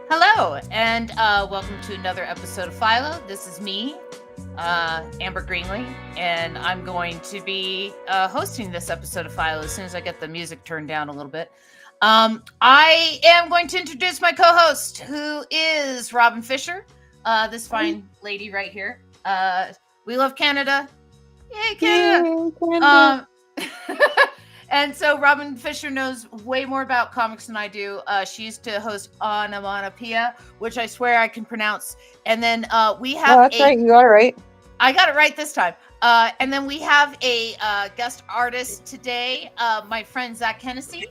Hello, and welcome to another episode of Philo. This is me, Amber Greenlee, and I'm going to be hosting this episode of Philo as soon as I get the music turned down a little bit. I am going to introduce my co-host, who is Robin Fisher, this fine lady right here. We love Canada. Yay, Canada! Yay, Canada. And so Robin Fisher knows way more about comics than I do. She used to host Onomatopoeia, which I swear I can pronounce. And then we have that's right. You got it right. I got it right this time. And then we have a guest artist today, my friend Zak Hennessey.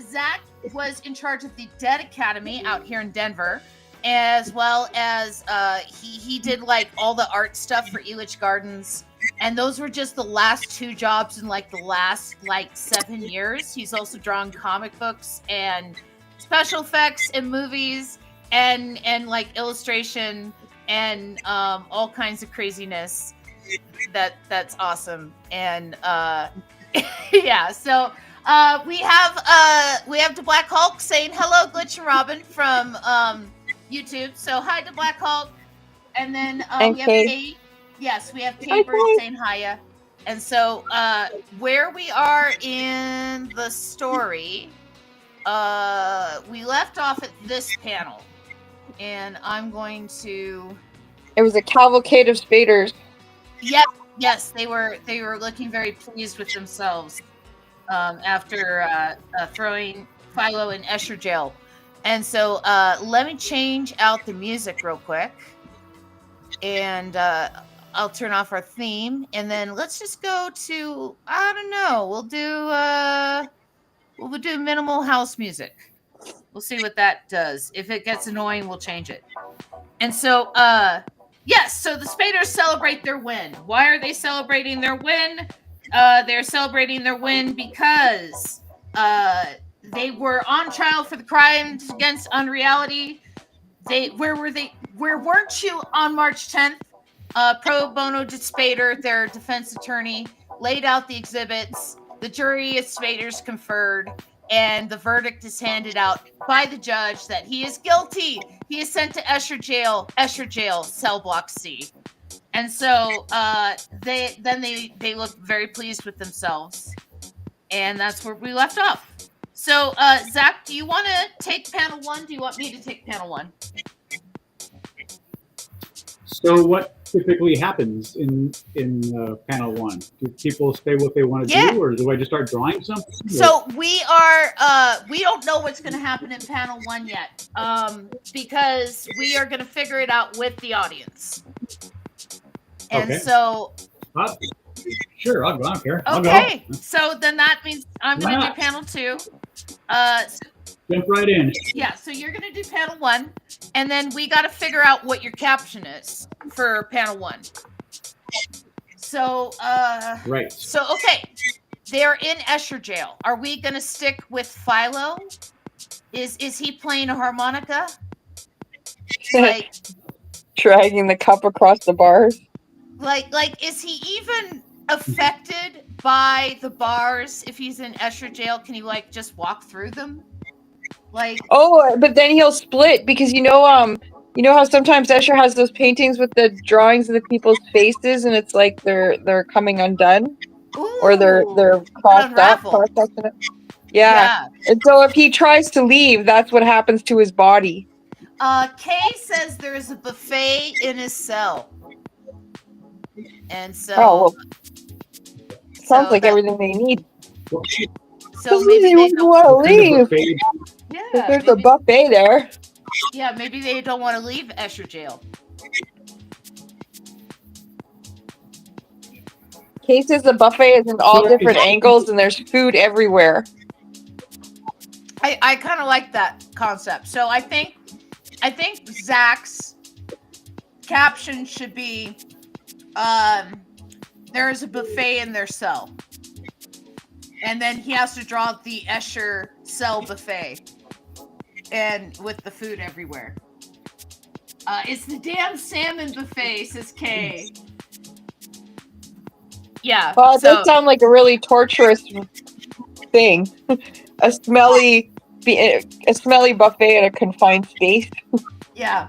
Zak was in charge of the Dead Academy out here in Denver, as well as he did like all the art stuff for Elitch Gardens. And those were just the last two jobs in like the last 7 years. He's also drawn comic books and special effects and movies and like illustration and all kinds of craziness. That's awesome. And yeah, so we have the Black Hulk saying hello, Glitch and Robin from YouTube. So hi to Black Hulk. And then we have Kate. Yes, we have Kate Bird saying hiya. And so where we are in the story, we left off at this panel. And I'm going to... It was a cavalcade of spaders. Yes, they were looking very pleased with themselves after throwing Philo in Escher Jail. And so let me change out the music real quick. And I'll turn off our theme, and then let's just go to, I don't know, we'll do minimal house music. We'll see what that does. If it gets annoying, we'll change it. And so, yes, so the Spaders celebrate their win. Why are they celebrating their win? They're celebrating their win because they were on trial for the crimes against unreality. Where weren't you on March 10th? Pro bono Spader, their defense attorney, laid out the exhibits. The jury at Spader's conferred, and the verdict is handed out by the judge that he is guilty. He is sent to Escher Jail, cell block C. And so they look very pleased with themselves, and that's where we left off. So Zak, do you want to take panel 1? Do you want me to take panel 1? So what typically happens in panel 1? Do people say what they want to do, or do I just start drawing something? So we don't know what's going to happen in panel 1 yet, because we are going to figure it out with the audience. And okay. So sure, I don't care. Okay, so then that means I'm going to do panel 2. Jump right in. Yeah, so you're going to do panel 1, and then we got to figure out what your caption is for panel 1. So, right. So, okay, they're in Escher Jail. Are we going to stick with Philo? Is he playing a harmonica? Like dragging the cup across the bars? Like, is he even affected by the bars if he's in Escher Jail? Can he just walk through them? But then he'll split because you know how sometimes Escher has those paintings with the drawings of the people's faces, and it's like they're coming undone. Ooh, or they're crossed up. Yeah. And so if he tries to leave, that's what happens to his body. Kay says there's a buffet in his cell. And so sounds like everything they need. So maybe they wouldn't want to leave. Yeah, there's a buffet there. Yeah, maybe they don't want to leave Escher Jail. Kay says the buffet is in all different angles and there's food everywhere. I kind of like that concept. So I think Zak's caption should be there is a buffet in their cell. And then he has to draw the Escher cell buffet, and with the food everywhere. It's the damn salmon buffet, says Kay. Yeah. Well, it does sound like a really torturous thing. A smelly a smelly buffet in a confined space. Yeah.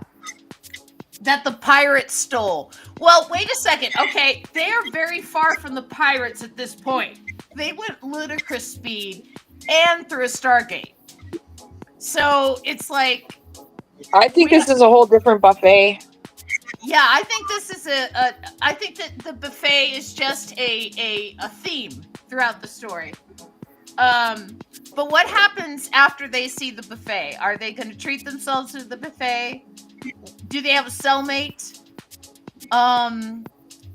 That the pirates stole. Well, wait a second. Okay, they are very far from the pirates at this point. They went ludicrous speed and through a Stargate. So it's like, I think this is a whole different buffet. yeah, I think this is I think that the buffet is just a theme throughout the story. But what happens after they see the buffet? Are they going to treat themselves to the buffet? Do they have a cellmate?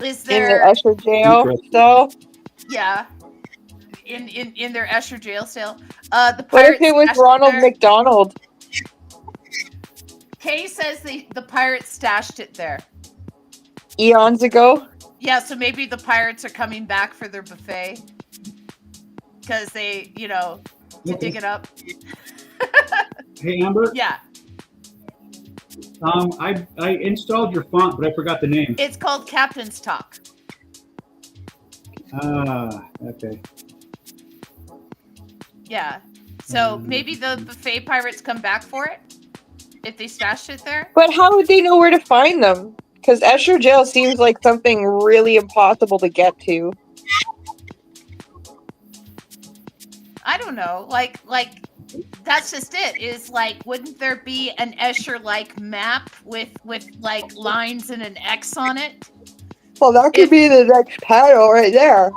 Is there in the Escher Jail cell? Yeah, in their Escher Jail cell. The What if pirates it was stashed it Ronald there. McDonald? Kay says the pirates stashed it there. Eons ago? Yeah, so maybe the pirates are coming back for their buffet because they, to dig it up. Hey, Amber. Yeah. I installed your font, but I forgot the name. It's called Captain's Talk. Okay. Yeah. So maybe the buffet pirates come back for it if they stashed it there. But how would they know where to find them? Because Escher Jail seems like something really impossible to get to. I don't know. Like that's just it. Is like, wouldn't there be an Escher-like map with like lines and an X on it? Well, that could be the next panel right there.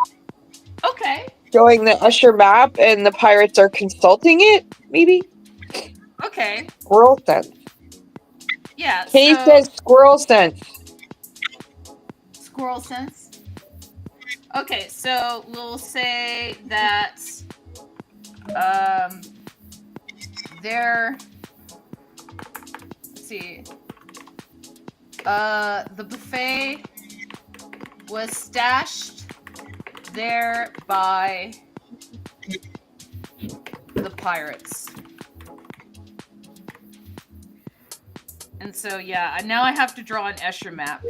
Okay. Showing the Escher map and the pirates are consulting it, maybe? Okay. Squirrel sense. Yeah. Kay So, says squirrel sense. squirrel sense. Okay, so we'll say that let's see. The buffet was stashed there by the pirates. And so, yeah, now I have to draw an Escher map.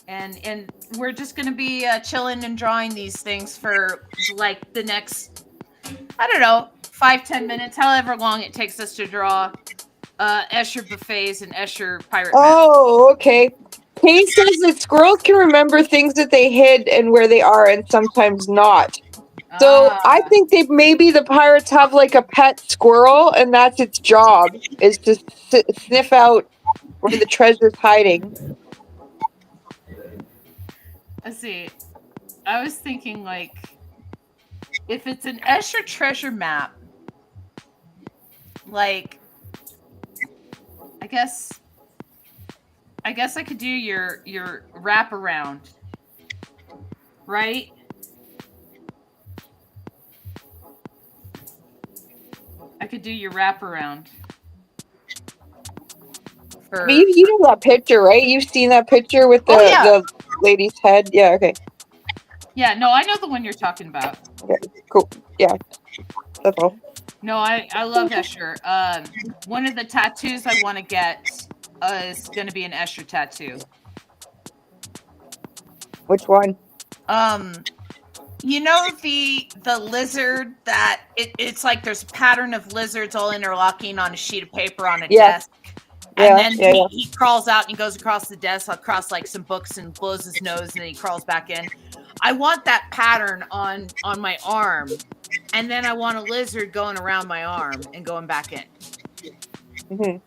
And we're just going to be chilling and drawing these things for like the next, I don't know, 5-10 minutes, however long it takes us to draw Escher buffets and Escher pirate maps. Oh, okay. Kay says that squirrels can remember things that they hid and where they are and sometimes not. So I think maybe the pirates have like a pet squirrel and that's its job, is to sniff out where the treasure's hiding. Let's see. I was thinking, like, if it's an Escher treasure map, like, I guess I could do your wraparound, right? I could do your wraparound. I mean, you know that picture, right? You've seen that picture with the lady's head? Yeah, okay. Yeah, no, I know the one you're talking about. Okay, cool. Yeah, that's all. No, I love Escher. One of the tattoos I want to get is going to be an Escher tattoo. Which one? You know the lizard that it's like there's a pattern of lizards all interlocking on a sheet of paper on a desk. And then he crawls out and he goes across the desk, across like some books and blows his nose and then he crawls back in. I want that pattern on my arm. And then I want a lizard going around my arm and going back in. Mm-hmm.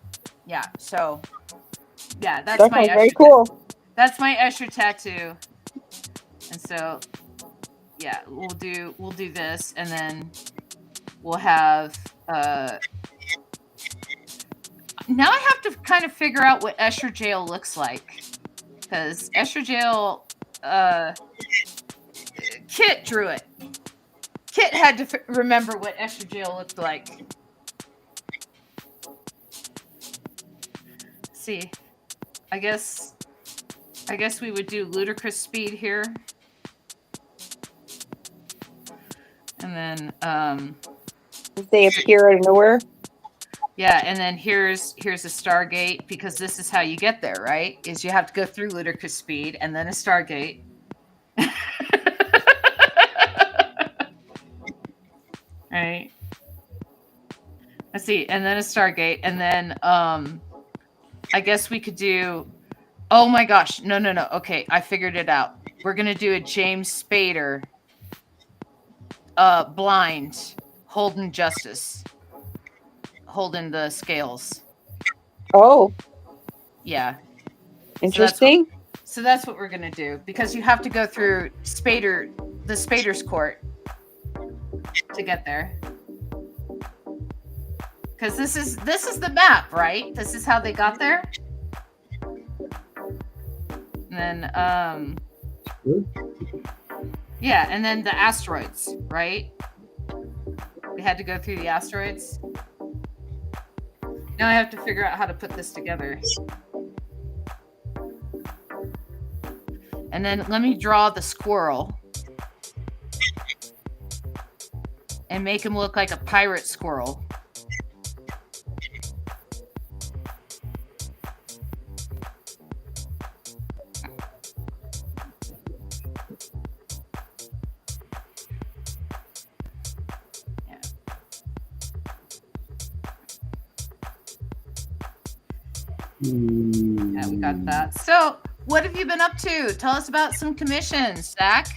Yeah, so yeah, that's that my Escher very cool. That's my Escher tattoo. And so yeah, we'll do this and then we'll have now I have to kind of figure out what Escher Jail looks like. Because Escher Jail Kit drew it. Kit had to remember what Escher Jail looked like. Let's see. I guess we would do ludicrous speed here. And then they appear out of nowhere. Yeah, and then here's a Stargate, because this is how you get there, right? Is you have to go through ludicrous speed and then a Stargate. Right. I see. And then a Stargate. And then I guess we could do. Oh my gosh. No. Okay. I figured it out. We're going to do a James Spader blind holding justice. Holding the scales. Oh, Yeah. interesting. So that's what we're going to do. Because you have to go through the Spader's court to get there. Because this is the map, right? This is how they got there. And then yeah, and then the asteroids, right? We had to go through the asteroids. Now I have to figure out how to put this together. And then let me draw the squirrel and make him look like a pirate squirrel. Yeah, we got that. So, what have you been up to? Tell us about some commissions, Zach.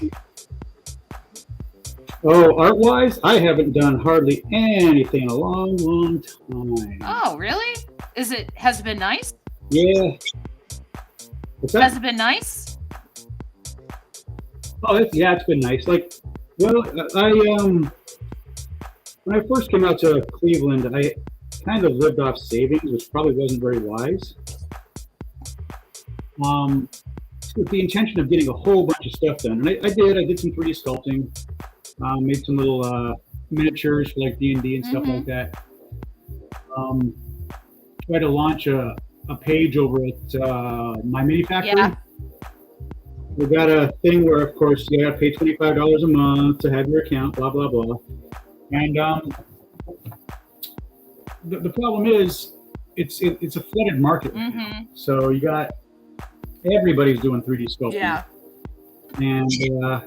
Oh, art-wise, I haven't done hardly anything in a long, long time. Oh, really? Has it been nice? Yeah. What's that? Has it been nice? Oh, it's been nice. Like, well, when I first came out to Cleveland, I kind of lived off savings, which probably wasn't very wise. With the intention of getting a whole bunch of stuff done, and I did some 3D sculpting, made some little miniatures for like D&D and stuff like that. Tried to launch a page over at my mini factory. Yeah. We got a thing where, of course, you got to pay $25 a month to have your account, blah blah blah, and the problem is it's a flooded market right now. So you got everybody's doing 3D sculpting. Yeah. And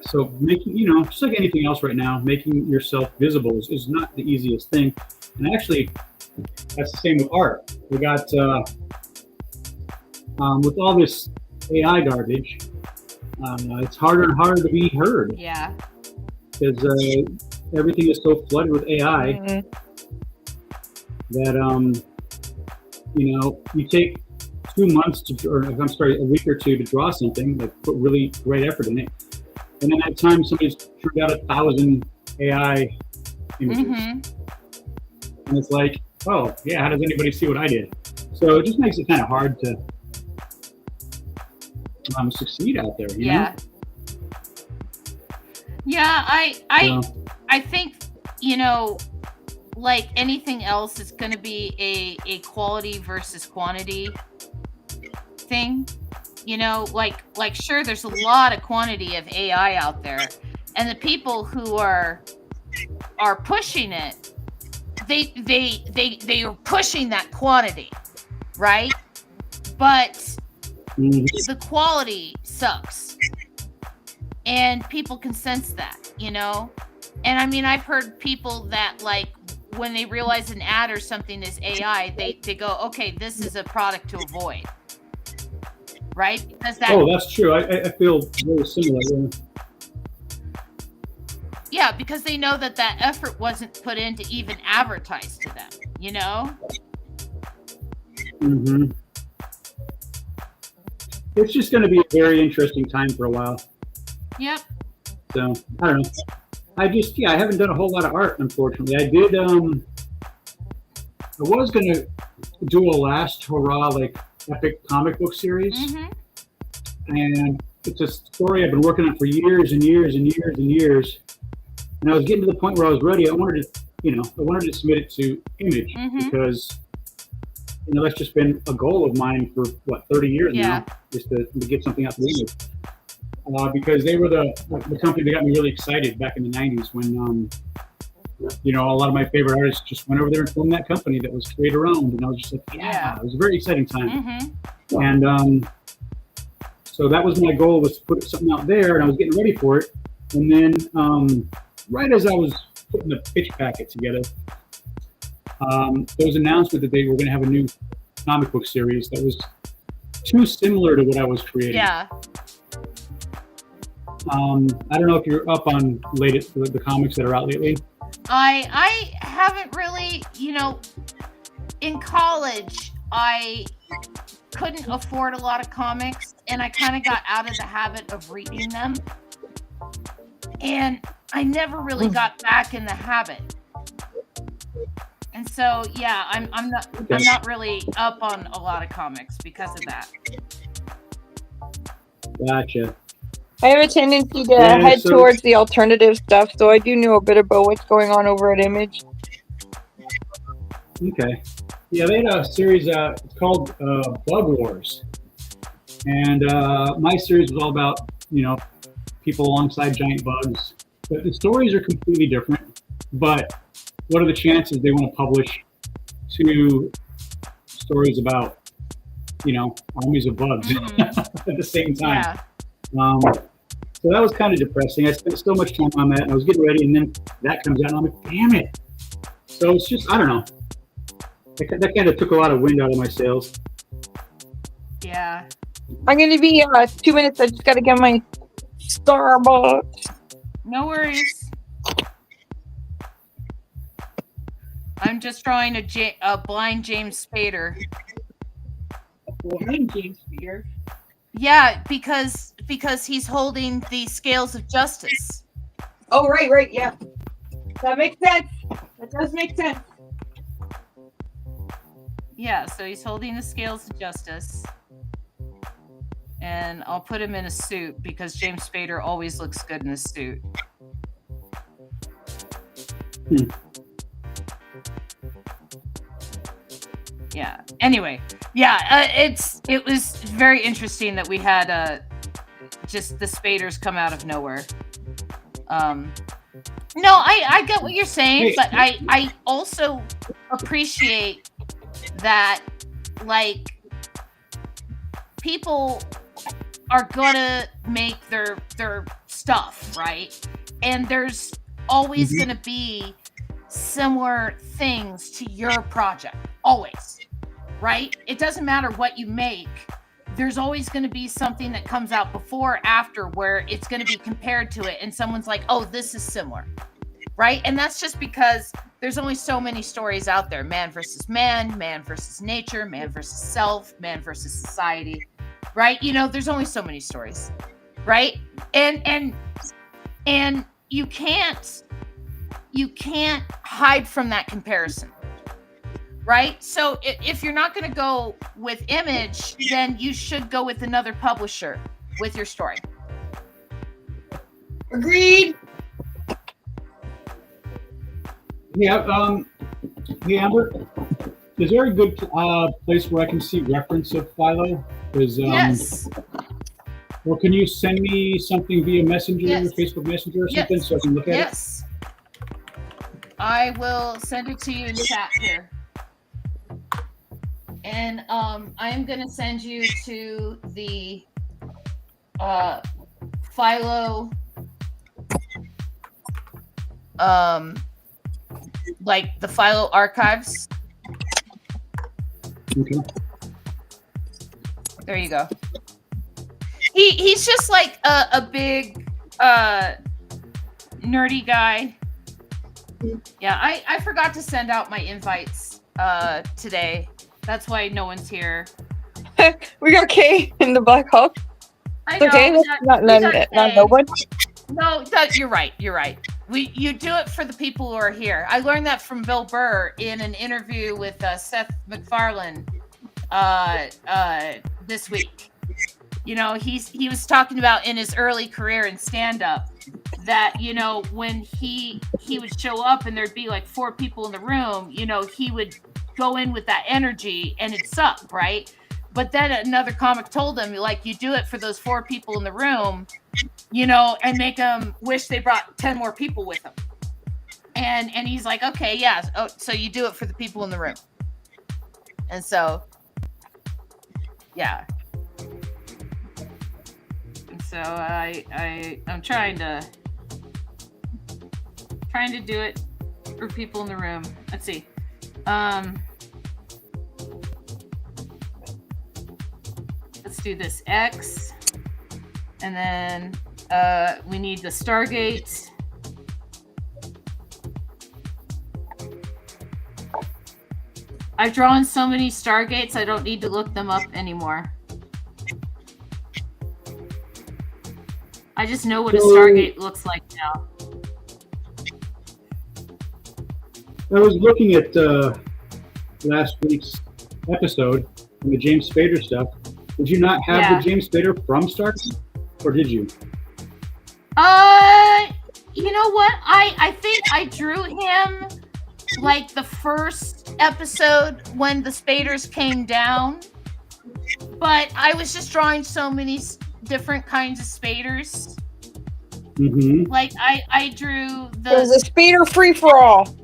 so making, just like anything else right now, making yourself visible is not the easiest thing. And actually, that's the same with art. We got with all this AI garbage, it's harder and harder to be heard. Yeah. Because everything is so flooded with AI that you take 2 months a week or two to draw something, like put really great effort in it, and then at time somebody's turned out 1,000 AI images, and it's like, oh yeah, how does anybody see what I did? So it just makes it kind of hard to succeed out there. You know? Yeah, I think, like anything else, it's going to be a quality versus quantity thing. Like sure, there's a lot of quantity of AI out there, and the people who are pushing it, they are pushing that quantity, right? But the quality sucks, and people can sense that, And I mean, I've heard people that, like, when they realize an ad or something is AI, they go, okay, this is a product to avoid, right? Because that's true. I feel very similar. Yeah, because they know that effort wasn't put in to even advertise to them, It's just going to be a very interesting time for a while. Yep. So, I don't know. I haven't done a whole lot of art, unfortunately. I did, I was going to do a last hurrah, like, epic comic book series. And it's a story I've been working on for years and years and years and years. And I was getting to the point where I was ready. I wanted to submit it to Image because, that's just been a goal of mine for, 30 years now, just to get something out to Image. Because they were the company that got me really excited back in the 90s when, a lot of my favorite artists just went over there and filmed that company that was creator owned. And I was just like, yeah, it was a very exciting time. And so that was my goal, was to put something out there, and I was getting ready for it. And then right as I was putting the pitch packet together, there was an announcement that they were going to have a new comic book series that was too similar to what I was creating. Yeah. I don't know if you're up on the comics that are out lately. I haven't really, in college, I couldn't afford a lot of comics, and I kind of got out of the habit of reading them. And I never really got back in the habit. And so, yeah, I'm not really up on a lot of comics because of that. Gotcha. I have a tendency to head towards the alternative stuff, so I do know a bit about what's going on over at Image. Okay. Yeah, they had a series it's called Bug Wars. And my series was all about, people alongside giant bugs. But the stories are completely different. But what are the chances they want to publish 2 stories about, armies of bugs at the same time? Yeah. So that was kind of depressing. I spent so much time on that, and I was getting ready, and then that comes out, and I'm like, damn it. So it's just, I don't know. That kind of took a lot of wind out of my sails. Yeah. I'm going to be 2 minutes. I just got to get my Starbucks. No worries. I'm just drawing a blind James Spader. Blind James Spader? Yeah, because he's holding the scales of justice. Oh, right, yeah. That makes sense. That does make sense. Yeah, so he's holding the scales of justice. And I'll put him in a suit because James Spader always looks good in a suit. Yeah. Anyway, yeah, it was very interesting that we had just the Spaders come out of nowhere. No, I get what you're saying, but I also appreciate that, like, people are gonna make their stuff, right? And there's always gonna be similar things to your project, always, right? It doesn't matter what you make. There's always going to be something that comes out before or after where it's going to be compared to it, and someone's like, oh, this is similar, right? And that's just because there's only so many stories out there. Man versus man, man versus nature, man versus self, man versus society, right? There's only so many stories, right? And you can't hide from that comparison, right? So if you're not going to go with Image, then you should go with another publisher with your story. Agreed. Yeah. Hey, Amber, is there a good place where I can see reference of Philo? Yes. Well, can you send me something via Messenger, Facebook Messenger or something, so I can look at it? Yes. I will send it to you in chat here. And I'm going to send you to the Philo, like the Philo archives. Okay. There you go. He's just like a big nerdy guy. Yeah, I forgot to send out my invites today. That's why no one's here. We got Kay in the Black Hawk. I know. Okay, not no one. No, you're right. You're right. You do it for the people who are here. I learned that from Bill Burr in an interview with Seth MacFarlane this week. He was talking about in his early career in stand-up that, when he would show up and there'd be like 4 people in the room, he would go in with that energy and it'd suck, right? But then another comic told him, like, you do it for those 4 people in the room, and make them wish they brought 10 more people with them. And he's like, okay, yeah. Oh, so you do it for the people in the room. And so, yeah. And so I'm trying to trying to do it for people in the room. Let's see. Let's do this X. And then we need the Stargate. I've drawn so many Stargates, I don't need to look them up anymore. I just know what a Stargate looks like now. I was looking at last week's episode and the James Spader stuff. Did you not have the James Spader from Stargate, or did you? You know what? I think I drew him like the first episode when the Spaders came down, but I was just drawing so many different kinds of Spaders. Mm-hmm. Like I drew the. It was a Spader free for all.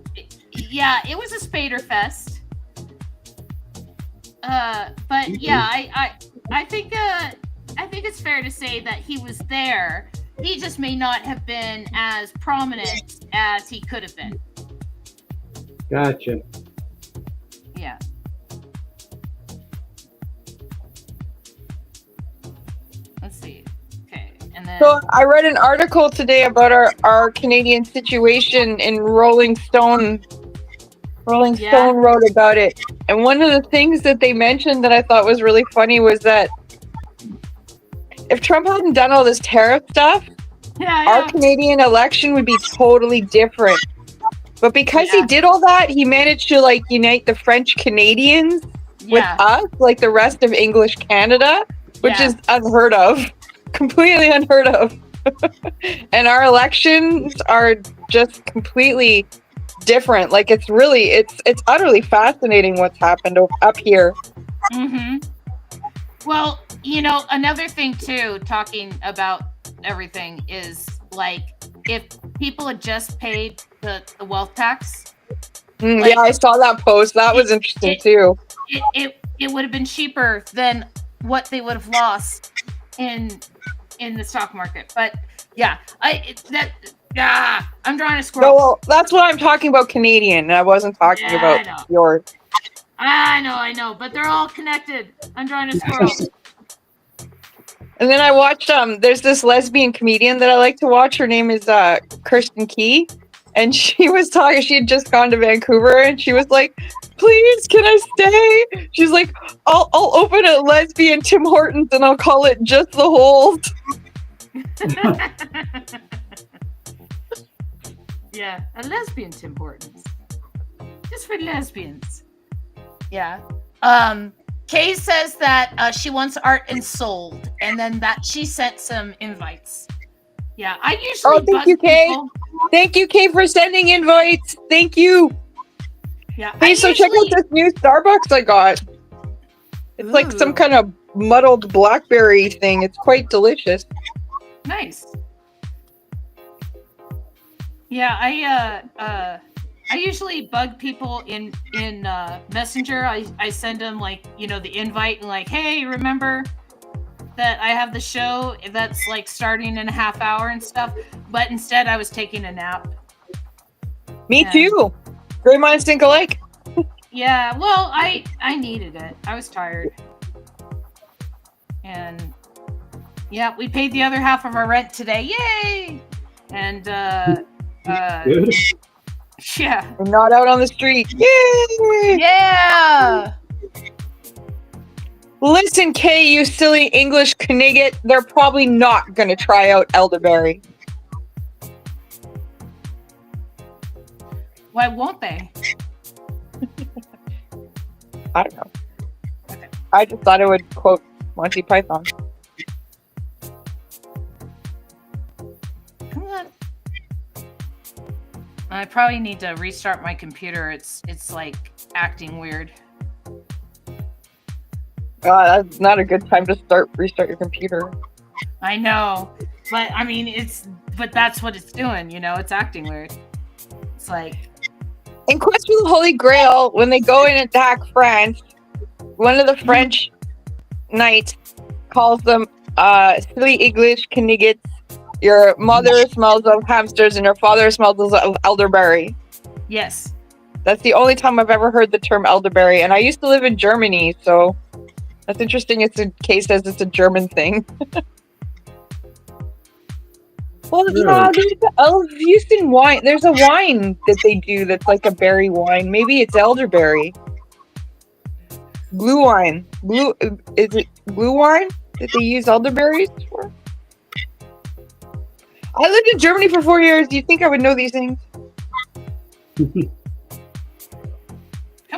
Yeah, it was a Spader fest. But yeah, I think it's fair to say that he was there. He just may not have been as prominent as he could have been. Gotcha. Yeah. Let's see. Okay, and then. So I read an article today about our Canadian situation in Rolling Stone. Rolling Stone wrote about it. And one of the things that they mentioned that I thought was really funny was that if Trump hadn't done all this tariff stuff, our Canadian election would be totally different. But because he did all that, he managed to like unite the French Canadians with us, like the rest of English Canada, which is unheard of, completely unheard of. And our elections are just completely different. Like it's utterly fascinating what's happened up here. Mm-hmm. Well, you know, another thing too, talking about everything is like if people had just paid the wealth tax. Yeah, I saw that post. That was interesting too. It would have been cheaper than what they would have lost in the stock market. But yeah, I'm drawing a squirrel. No, well, that's what I'm talking about Canadian. I wasn't talking about yours. I know, but they're all connected. I'm drawing a squirrel. And then I watched there's this lesbian comedian that I like to watch. Her name is Kirsten Key. And she was talking, she had just gone to Vancouver and she was like, please, can I stay? She's like, I'll open a lesbian Tim Hortons and I'll call it Just the Holes. Yeah, a lesbian Tim Hortons. Just for lesbians. Yeah. Kay says that she wants art and sold, and then that she sent some invites. Yeah, I usually. Oh, thank you, Kay. Thank you, Kay, for sending invites. Thank you. Yeah. Hey, so check out this new Starbucks I got. It's like some kind of muddled blackberry thing. It's quite delicious. Nice. Yeah, I usually bug people in Messenger. I send them like, you know, the invite and like, hey, remember that I have the show that's like starting in a half hour and stuff. But instead I was taking a nap. Me too. Great minds think alike. Yeah, well, I needed it. I was tired. And yeah, we paid the other half of our rent today. Yay! And Good. Yeah. We're not out on the street. Yay! Yeah! Listen, Kay, you silly English Knigget, they're probably not going to try out elderberry. Why won't they? I don't know. Okay. I just thought it would quote Monty Python. Come on. I probably need to restart my computer. It's like acting weird. That's not a good time to restart your computer. I know, but I mean, but that's what it's doing. You know, it's acting weird. It's like in Quest for the Holy Grail, when they go and attack France, one of the French knights calls them silly English Kniggets, Your mother smells of hamsters and your father smells of elderberry. Yes. That's the only time I've ever heard the term elderberry. And I used to live in Germany, so that's interesting. It's a case says it's a German thing. Well, Really? there's Houston wine. There's a wine that they do that's like a berry wine. Maybe it's elderberry. Blue wine. Is it blue wine that they use elderberries for? I lived in Germany for 4 years. Do you think I would know these things? Come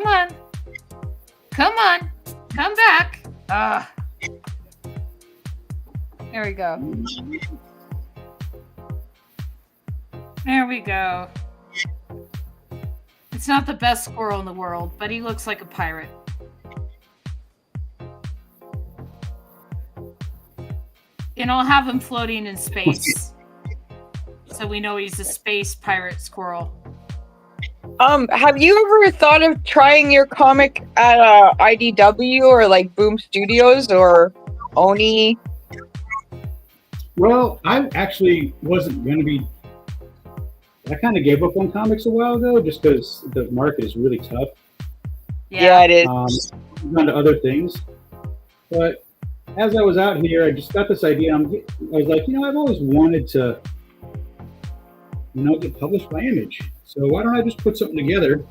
on. Come on. Come back. There we go. There we go. It's not the best squirrel in the world, but he looks like a pirate. And I'll have him floating in space. So we know he's a space pirate squirrel. Have you ever thought of trying your comic at IDW or like Boom Studios or Oni? Well, I actually wasn't going to be. I kind of gave up on comics a while ago just because the market is really tough. Yeah, it is. On to other things. But as I was out here, I just got this idea. I was like, I've always wanted to, get published by Image. So why don't I just put something together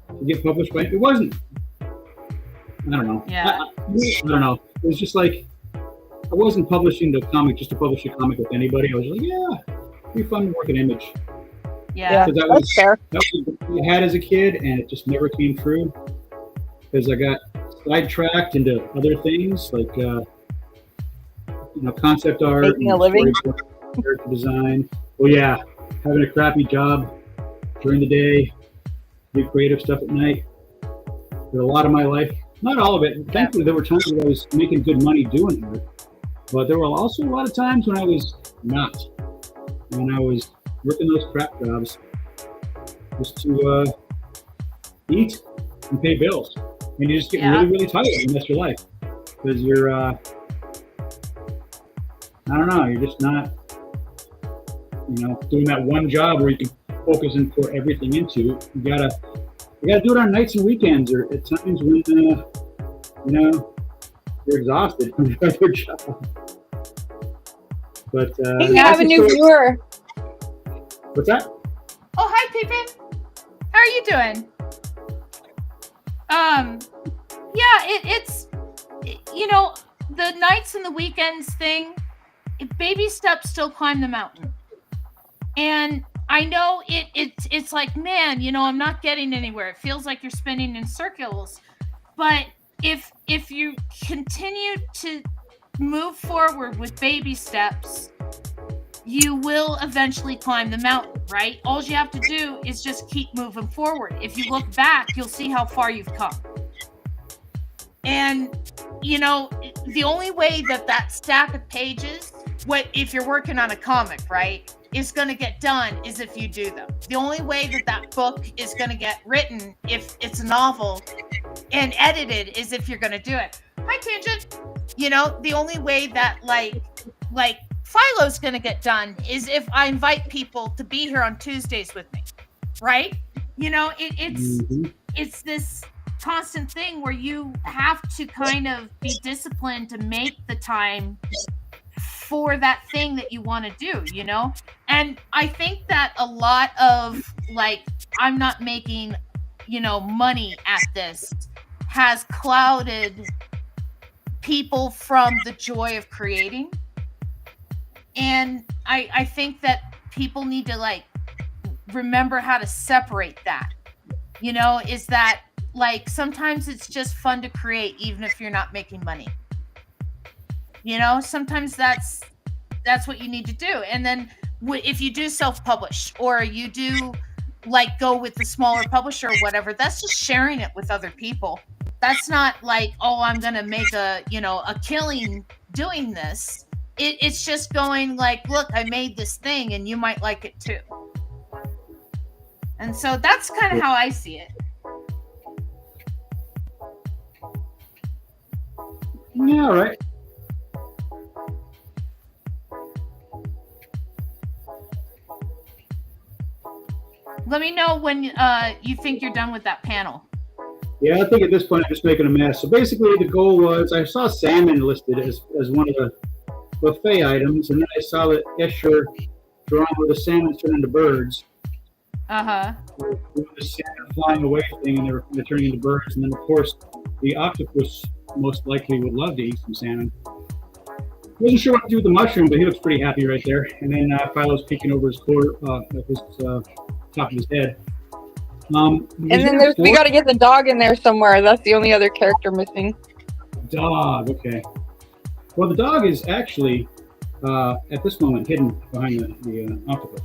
to get published by? It wasn't. I don't know. Yeah. I don't know. It was just like I wasn't publishing the comic just to publish a comic with anybody. I was like, it'd be fun to work at Image. Yeah. Because That's fair. that was what I had as a kid, and it just never came true because I got sidetracked into other things like concept art, Making a living. character design. Well, yeah, having a crappy job during the day, do creative stuff at night. For a lot of my life, not all of it. Thankfully, there were times when I was making good money doing it, but there were also a lot of times when I was not. When I was working those crap jobs just to eat and pay bills. And you just get really, really tired and that's your life. Because you're, I don't know, you're just not, doing that one job where you can focus and pour everything into. You gotta do it on nights and weekends or at times when, you're exhausted from your other job. But, Hey, I have a new viewer. What's that? Oh, hi, Pippin. How are you doing? It's the nights and the weekends thing. Baby steps still climb the mountain, and I know it's like, man, I'm not getting anywhere. It feels like you're spinning in circles. But if you continue to move forward with baby steps, you will eventually climb the mountain, right? All you have to do is just keep moving forward. If you look back, you'll see how far you've come. And, the only way that stack of pages, if you're working on a comic, right, is going to get done is if you do them. The only way that book is going to get written, if it's a novel, and edited is if you're going to do it. Hi, Tangent. The only way that, like Philo's going to get done is if I invite people to be here on Tuesdays with me, right? It's this constant thing where you have to kind of be disciplined to make the time for that thing that you want to do, And I think that a lot of I'm not making, money at this has clouded people from the joy of creating. And I think that people need to remember how to separate that, is that sometimes it's just fun to create even if you're not making money. Sometimes that's what you need to do. And then if you do self-publish or you do go with the smaller publisher or whatever, that's just sharing it with other people. That's not I'm going to make a killing doing this. It's just going look, I made this thing and you might like it too. And so that's kind of how I see it. Yeah, all right. Let me know when you think you're done with that panel. Yeah, I think at this point I'm just making a mess. So basically, the goal was I saw salmon listed as one of the buffet items, and then I saw that Escher drawing where the salmon turned into birds. Uh-huh. The salmon flying away thing, and they were kind of turning into birds. And then, of course, the octopus most likely would love to eat some salmon. Wasn't sure what to do with the mushroom, but he looks pretty happy right there. And then Philo's peeking over his top of his head. And then we got to get the dog in there somewhere. That's the only other character missing. Dog, okay. Well, the dog is actually at this moment hidden behind the octopus.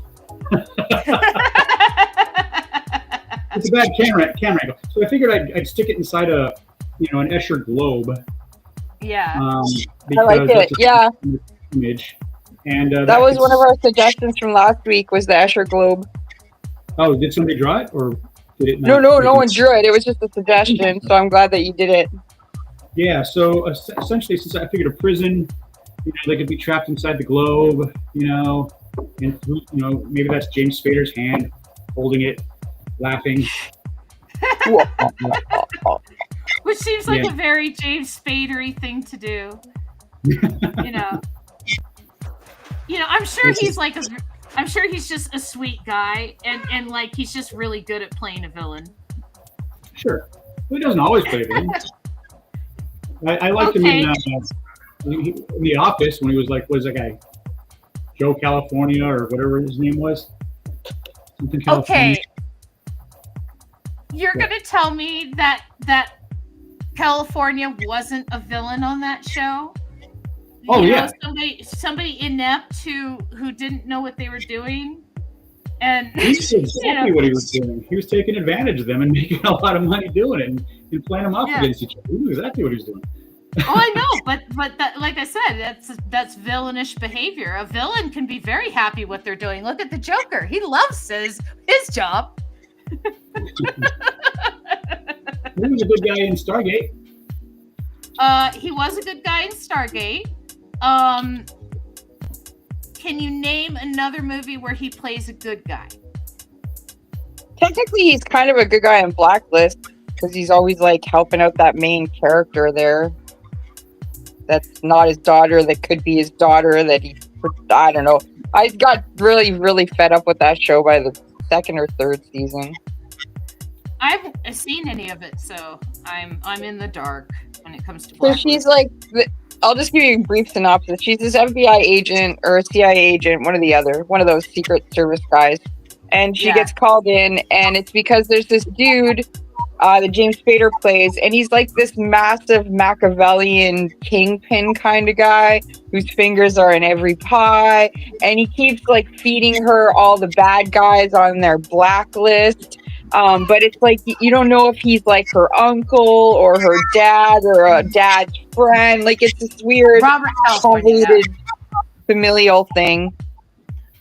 It's a bad camera angle. So I figured I'd stick it inside an Escher globe. Yeah. I like it. Yeah. Image. And that was one of our suggestions from last week. Was the Escher globe? Oh, did somebody draw it, or did it? No one drew it. It was just a suggestion. So I'm glad that you did it. Yeah. So essentially, since I figured a prison, they could be trapped inside the globe, and maybe that's James Spader's hand holding it, laughing. Which seems like a very James Spadery thing to do. I'm sure he's like I'm sure he's just a sweet guy, and like he's just really good at playing a villain. Sure, he doesn't always play a villain. I liked him in The Office when he was like, what is that guy? Joe California or whatever his name was. Something California. Okay. You're gonna tell me that California wasn't a villain on that show? Somebody inept who didn't know what they were doing, and he knew exactly what he was doing. He was taking advantage of them and making a lot of money doing it and playing them off against each other. He knew exactly what he was doing. Oh, I know, but that, like I said, that's villainish behavior. A villain can be very happy what they're doing. Look at the Joker; he loves his job. He was a good guy in Stargate. He was a good guy in Stargate. Can you name another movie where he plays a good guy? Technically, he's kind of a good guy in Blacklist because he's always like helping out that main character there. That's not his daughter. That could be his daughter. I don't know. I got really, really fed up with that show by the second or third season. I haven't seen any of it, so I'm in the dark when it comes to Blacklist. So she's like, I'll just give you a brief synopsis. She's this FBI agent or a CIA agent, one of those Secret Service guys. And she gets called in, and it's because there's this dude that James Spader plays, and he's like this massive Machiavellian kingpin kind of guy whose fingers are in every pie, and he keeps like feeding her all the bad guys on their blacklist. But it's like you don't know if he's like her uncle or her dad or a dad's friend. Like it's this weird, convoluted, familial thing.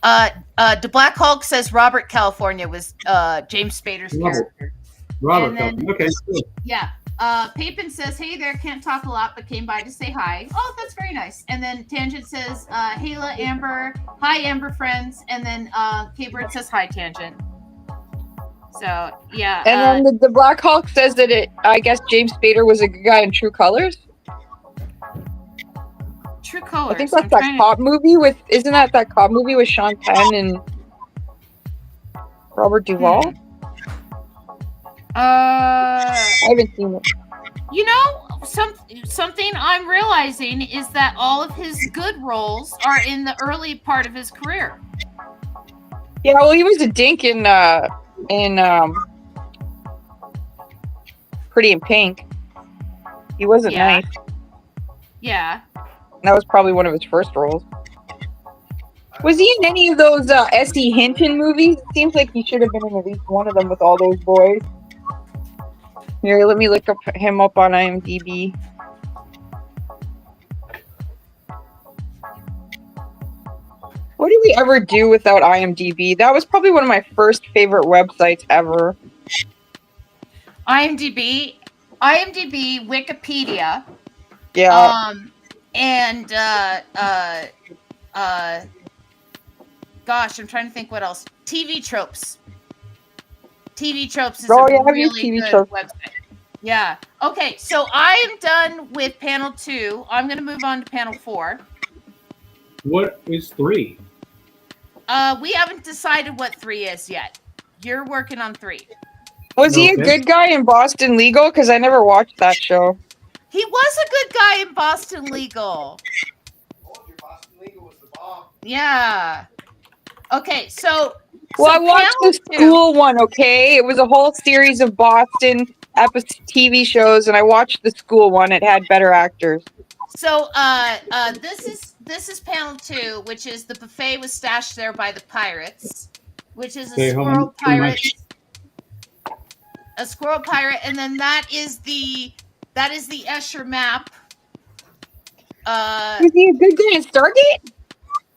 The Black Hulk says Robert California was James Spader's character. Robert California. Okay. Cool. Yeah. Papin says, "Hey there, can't talk a lot, but came by to say hi." Oh, that's very nice. And then Tangent says, "Hayla, Amber, hi, Amber friends." And then K-Bird says, "Hi, Tangent." So yeah. And then the Black Hulk says that I guess James Spader was a good guy in True Colors. True Colors. I think that's that cop movie with. Isn't that cop movie with Sean Penn and Robert Duvall? I haven't seen it. Something I'm realizing is that all of his good roles are in the early part of his career. Yeah, well, he was a dink in Pretty in Pink. He wasn't nice. Yeah. That was probably one of his first roles. Was he in any of those S.E. Hinton movies? It seems like he should have been in at least one of them with all those boys. Here, let me look him up on IMDb. What did we ever do without IMDb? That was probably one of my first favorite websites ever. IMDb, Wikipedia. Yeah. And gosh, I'm trying to think what else. TV tropes. TV Tropes is Oh, a yeah, I've used really TV good Tropes. website. Yeah. Okay, so I am done with panel 2. I'm going to move on to panel 4. What is 3? We haven't decided what 3 is yet. You're working on 3. Was he a Okay. good guy in Boston Legal? Because I never watched that show. He was a good guy in Boston Legal. Boston Legal was the bomb. Yeah. Okay, so Well, I watched the panel 2 school one, okay? It was a whole series of Boston TV shows, and I watched the school one. It had better actors. So this is panel 2, which is the buffet was stashed there by the pirates, which is a Okay, hold squirrel on. Turn my- pirate. A squirrel pirate, and then that is the Escher map. Was he a good guy in Stargate?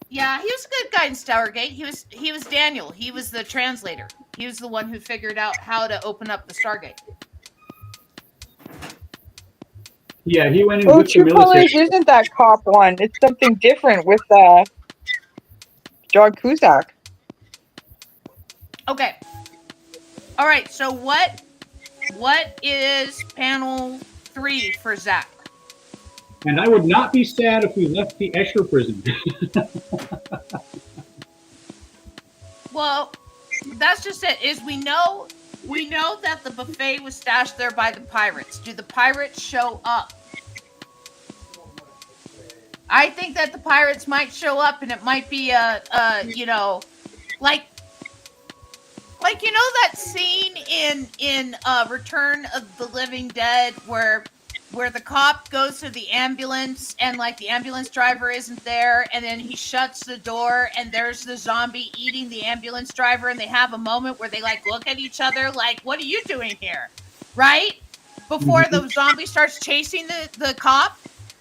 Yeah, he was a good guy in Stargate. He was Daniel. He was the translator. He was the one who figured out how to open up the Stargate. Yeah, he went in Oh, with the True military. Colors isn't that cop one. It's something different with John Cusack. Okay. All right. So what is panel 3 for Zach? And I would not be sad if we left the Escher prison. Well, that's just it. Is we know that the buffet was stashed there by the pirates. Do the pirates show up? I think that the pirates might show up, and it might be like you know that scene in Return of the Living Dead where the cop goes to the ambulance and like the ambulance driver isn't there, and then he shuts the door and there's the zombie eating the ambulance driver, and they have a moment where they like look at each other like, what are you doing here? Right? Before the zombie starts chasing the cop,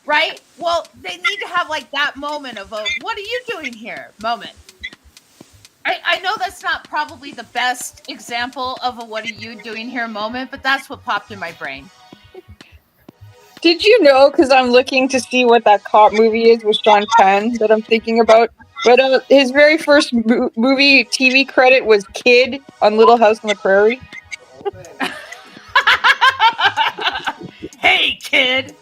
right? Well, they need to have like that moment of a what are you doing here moment. I know that's not probably the best example of a what are you doing here moment, but that's what popped in my brain. Did you know, because I'm looking to see what that cop movie is with Sean Penn that I'm thinking about, but his very first movie TV credit was Kid on Little House on the Prairie. Hey, kid!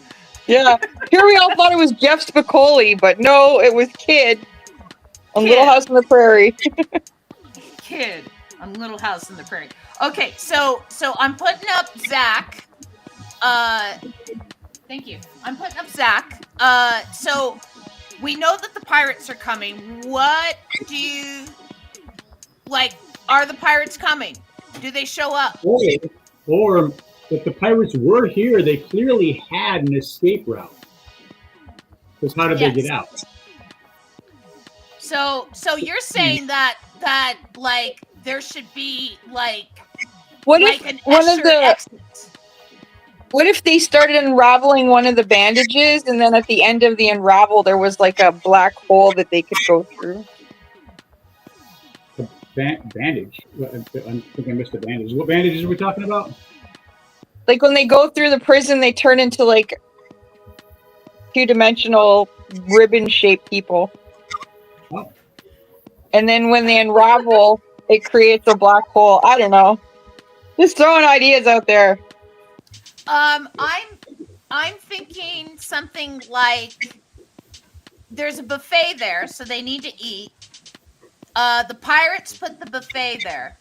Yeah, here we all thought it was Jeff Spicoli, but no, it was Kid on Little House on the Prairie. Kid on Little House on the Prairie. Okay, so I'm putting up Zach. Thank you. I'm putting up Zach. So we know that the pirates are coming. What do you like? Are the pirates coming? Do they show up? Or if the pirates were here, they clearly had an escape route. Because how did they get out? So you're saying that like there should be like What like if an one of Escher the exit? What if they started unraveling one of the bandages, and then at the end of the unravel, there was like a black hole that they could go through? A bandage? I think I missed the bandage. What bandages are we talking about? Like when they go through the prison, they turn into like two-dimensional ribbon-shaped people. Oh. And then when they unravel, it creates a black hole. I don't know. Just throwing ideas out there. I'm thinking something like there's a buffet there, so they need to eat. The pirates put the buffet there.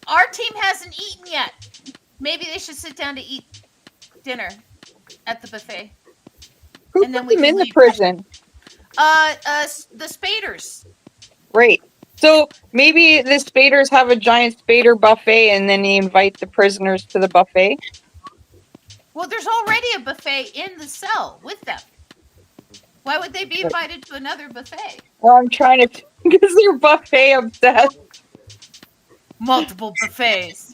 Our team hasn't eaten yet. Maybe they should sit down to eat dinner at the buffet. Who And then put we them can in the leave. prison? The Spaders. Right. So maybe the Spaders have a giant Spader buffet, and then they invite the prisoners to the buffet. Well, there's already a buffet in the cell with them. Why would they be invited to another buffet? Well, I'm trying to, because they're buffet obsessed. Multiple buffets.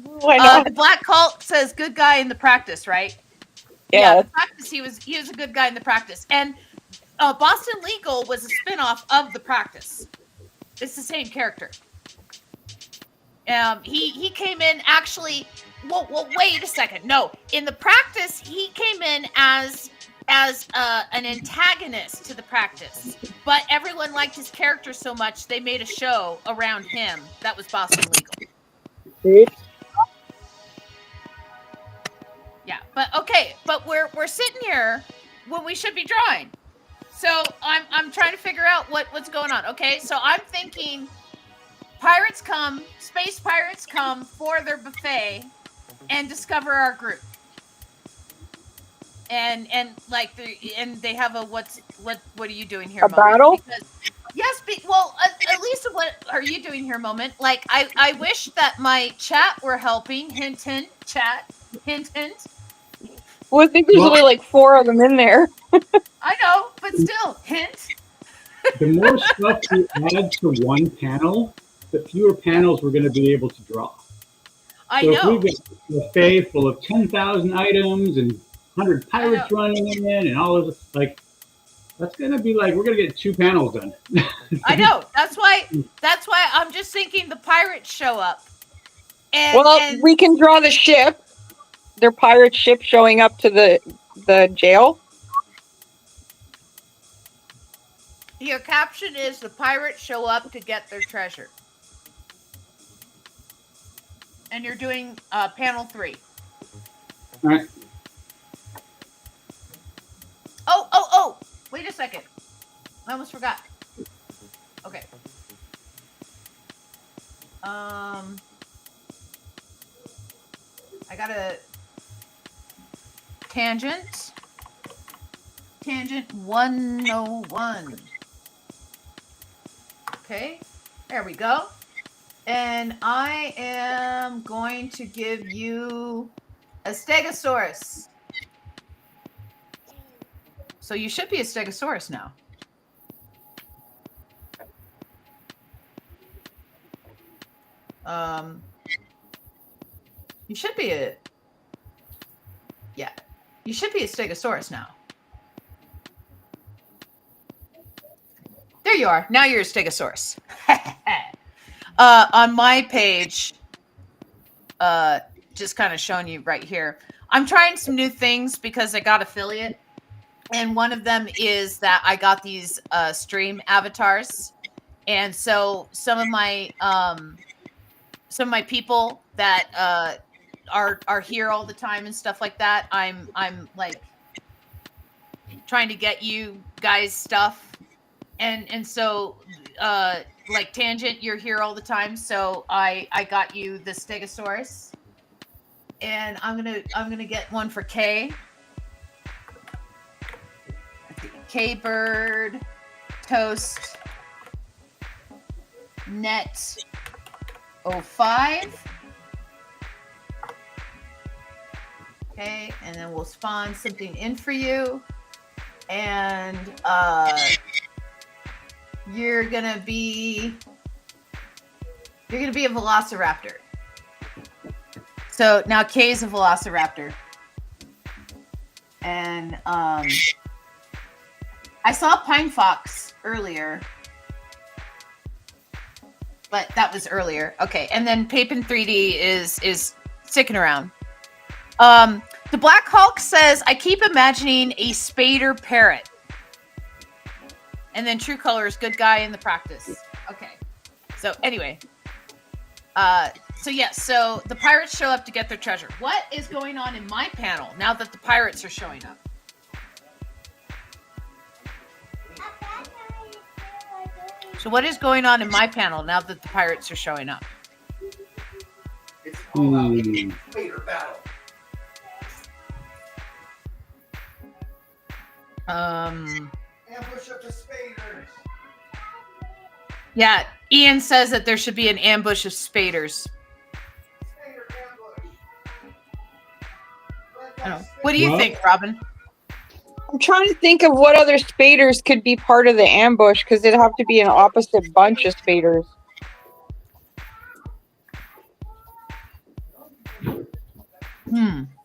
Why not? The Black Cult says good guy in the practice, right? Yeah. The practice. He was a good guy in the practice, and Boston Legal was a spinoff of the practice. It's the same character. He came in actually. Well, wait a second. No, in the practice, he came in as an antagonist to the practice. but everyone liked his character so much they made a show around him that was Boston Legal. Oops. Yeah, but okay, but we're sitting here when we should be drawing. So I'm trying to figure out what's going on. Okay, so I'm thinking space pirates come for their buffet and discover our group. And like they have a what are you doing here A moment? battle? Because, yes, well, at least what are you doing here moment? Like I wish that my chat were helping. Hint hint chat. Hint hint. Well, I think there's only like 4 of them in there. I know, but still, hint. The more stuff you add to one panel, the fewer panels we're going to be able to draw. I So know. if we've got a buffet full of 10,000 items and 100 pirates running in and all of this, like, that's going to be like, we're going to get 2 panels done. I know. That's why I'm just thinking the pirates show up. And, Well, we can draw the ship. Their pirate ship showing up to the jail. Your caption is the pirates show up to get their treasure. And you're doing panel 3. All right. Oh, wait a second. I almost forgot. Okay. I got a tangent 101. Okay, there we go. And I am going to give you a stegosaurus. So you should be a stegosaurus now. You should be a stegosaurus now. There you are. Now you're a stegosaurus. On my page, just kind of showing you right here. I'm trying some new things because I got affiliate. And one of them is that I got these stream avatars. And so some of my people that are here all the time and stuff like that, I'm like trying to get you guys stuff. And so like Tangent, you're here all the time, so I got you the Stegosaurus. And I'm gonna get one for K. K Bird, Toast, Net 05. Okay, and then we'll spawn something in for you. And you're gonna be a Velociraptor. So now K is a Velociraptor. And I saw Pine Fox earlier. But that was earlier. Okay, and then Papin 3D is sticking around. The Black Hulk says, I keep imagining a Spader parrot. And then True Color is good guy in the practice. Okay. So anyway. So the pirates show up to get their treasure. What is going on in my panel now that the pirates are showing up? So what is going on in my panel now that the pirates are showing up? It's all out Spader battle. Ambush of the Spaders. Yeah, Ian says that there should be an ambush of spaders. Spader ambush. I don't know. What do you think, Robin? I'm trying to think of what other spaders could be part of the ambush, because it'd have to be an opposite bunch of spaders.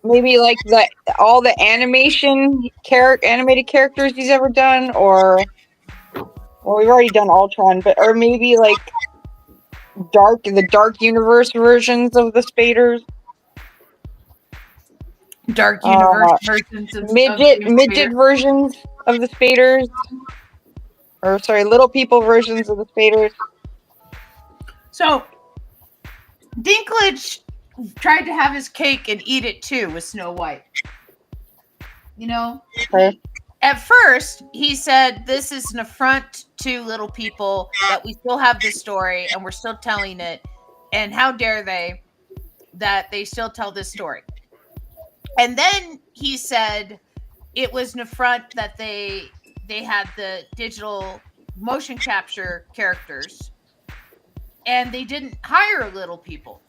Maybe like all the animated characters he's ever done, or we've already done Ultron, or maybe like the dark universe versions of the spaders. Dark universe versions of midget versions of the spaders. Or sorry, little people versions of the Spaders. So Dinklage tried to have his cake and eat it too with Snow White. You know, Okay. at first he said this is an affront to little people that we still have this story and we're still telling it, and how dare they that they still tell this story. And then he said it was an affront that they had the digital motion capture characters and they didn't hire little people,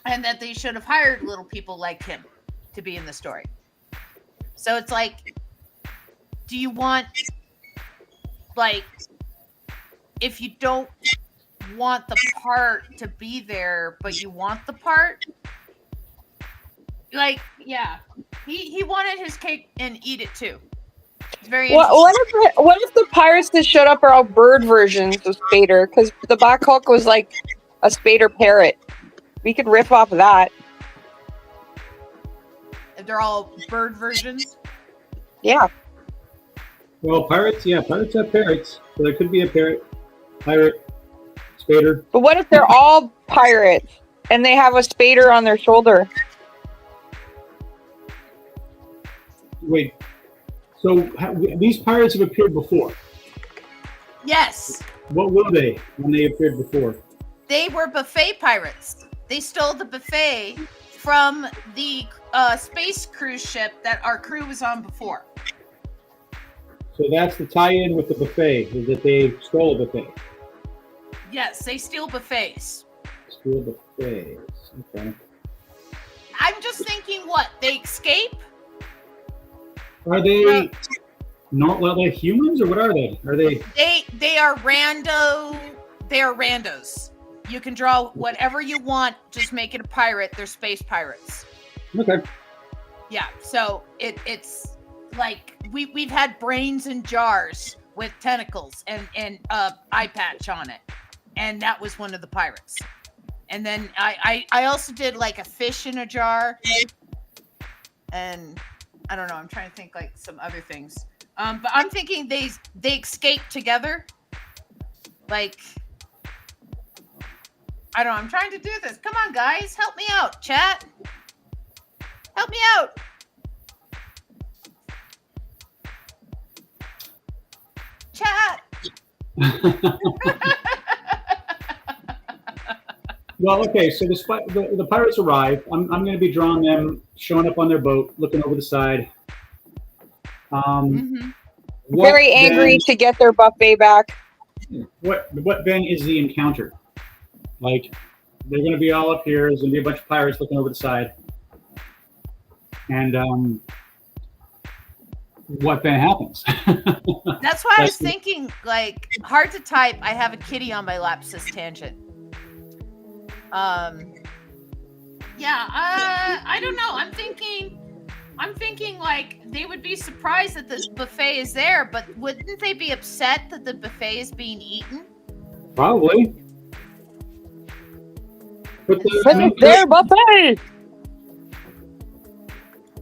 and that they should have hired little people like him to be in the story. So it's like, do you want, like, if you don't want the part to be there but you want the part, like, yeah, he wanted his cake and eat it too. It's very interesting. What if the pirates that showed up are all bird versions of Spader? Because the Black Hulk was like a Spader parrot. We could riff off of that. If they're all bird versions. Yeah. Well, pirates have parrots. So there could be a pirate, Spader. But what if they're all pirates and they have a Spader on their shoulder? Wait, so these pirates have appeared before. Yes. What were they when they appeared before? They were buffet pirates. They stole the buffet from the space cruise ship that our crew was on before. So that's the tie-in with the buffet, is that they stole a buffet. Yes, they steal buffets. Stole buffets. Okay. I'm just thinking, what, they escape? Are they not like humans, or what are they? Are they? They are rando. They are randos. You can draw whatever you want. Just make it a pirate. They're space pirates. Okay. Yeah. So it's like we've had brains in jars with tentacles and eye patch on it, and that was one of the pirates. And then I also did like a fish in a jar, and I don't know. I'm trying to think like some other things. But I'm thinking they escape together. Like, I don't know. I'm trying to do this. Come on, guys. Help me out, chat. Help me out. Chat. Well, okay. So the pirates arrive. I'm going to be drawing them showing up on their boat, looking over the side. Very angry to get their buffet back. What then is the encounter? Like, they're going to be all up here. There's going to be a bunch of pirates looking over the side. And what then happens? That's why I was thinking, like, hard to type. I have a kitty on my lap, says Tangent. Yeah, I don't know. I'm thinking like they would be surprised that this buffet is there, but wouldn't they be upset that the buffet is being eaten? Probably. But their buffet.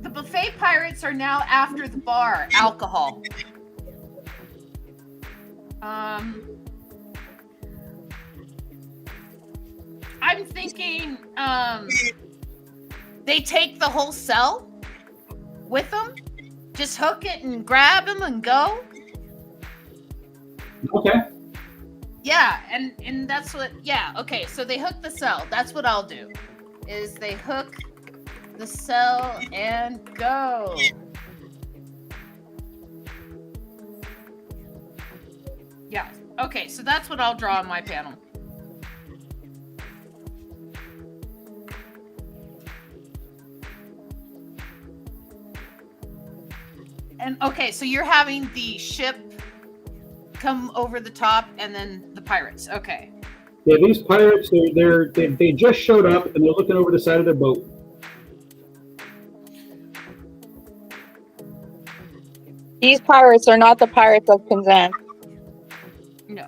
The buffet pirates are now after the bar alcohol. I'm thinking they take the whole cell with them, just hook it and grab them and go. Okay. Yeah, and that's what. Yeah, okay. So they hook the cell. That's what I'll do. Is they hook the cell and go. Yeah. Okay. So that's what I'll draw on my panel. And okay, so you're having the ship come over the top, and then the pirates. Okay. Yeah, these pirates, they just showed up, and they're looking over the side of their boat. These pirates are not the pirates of Penzance. No.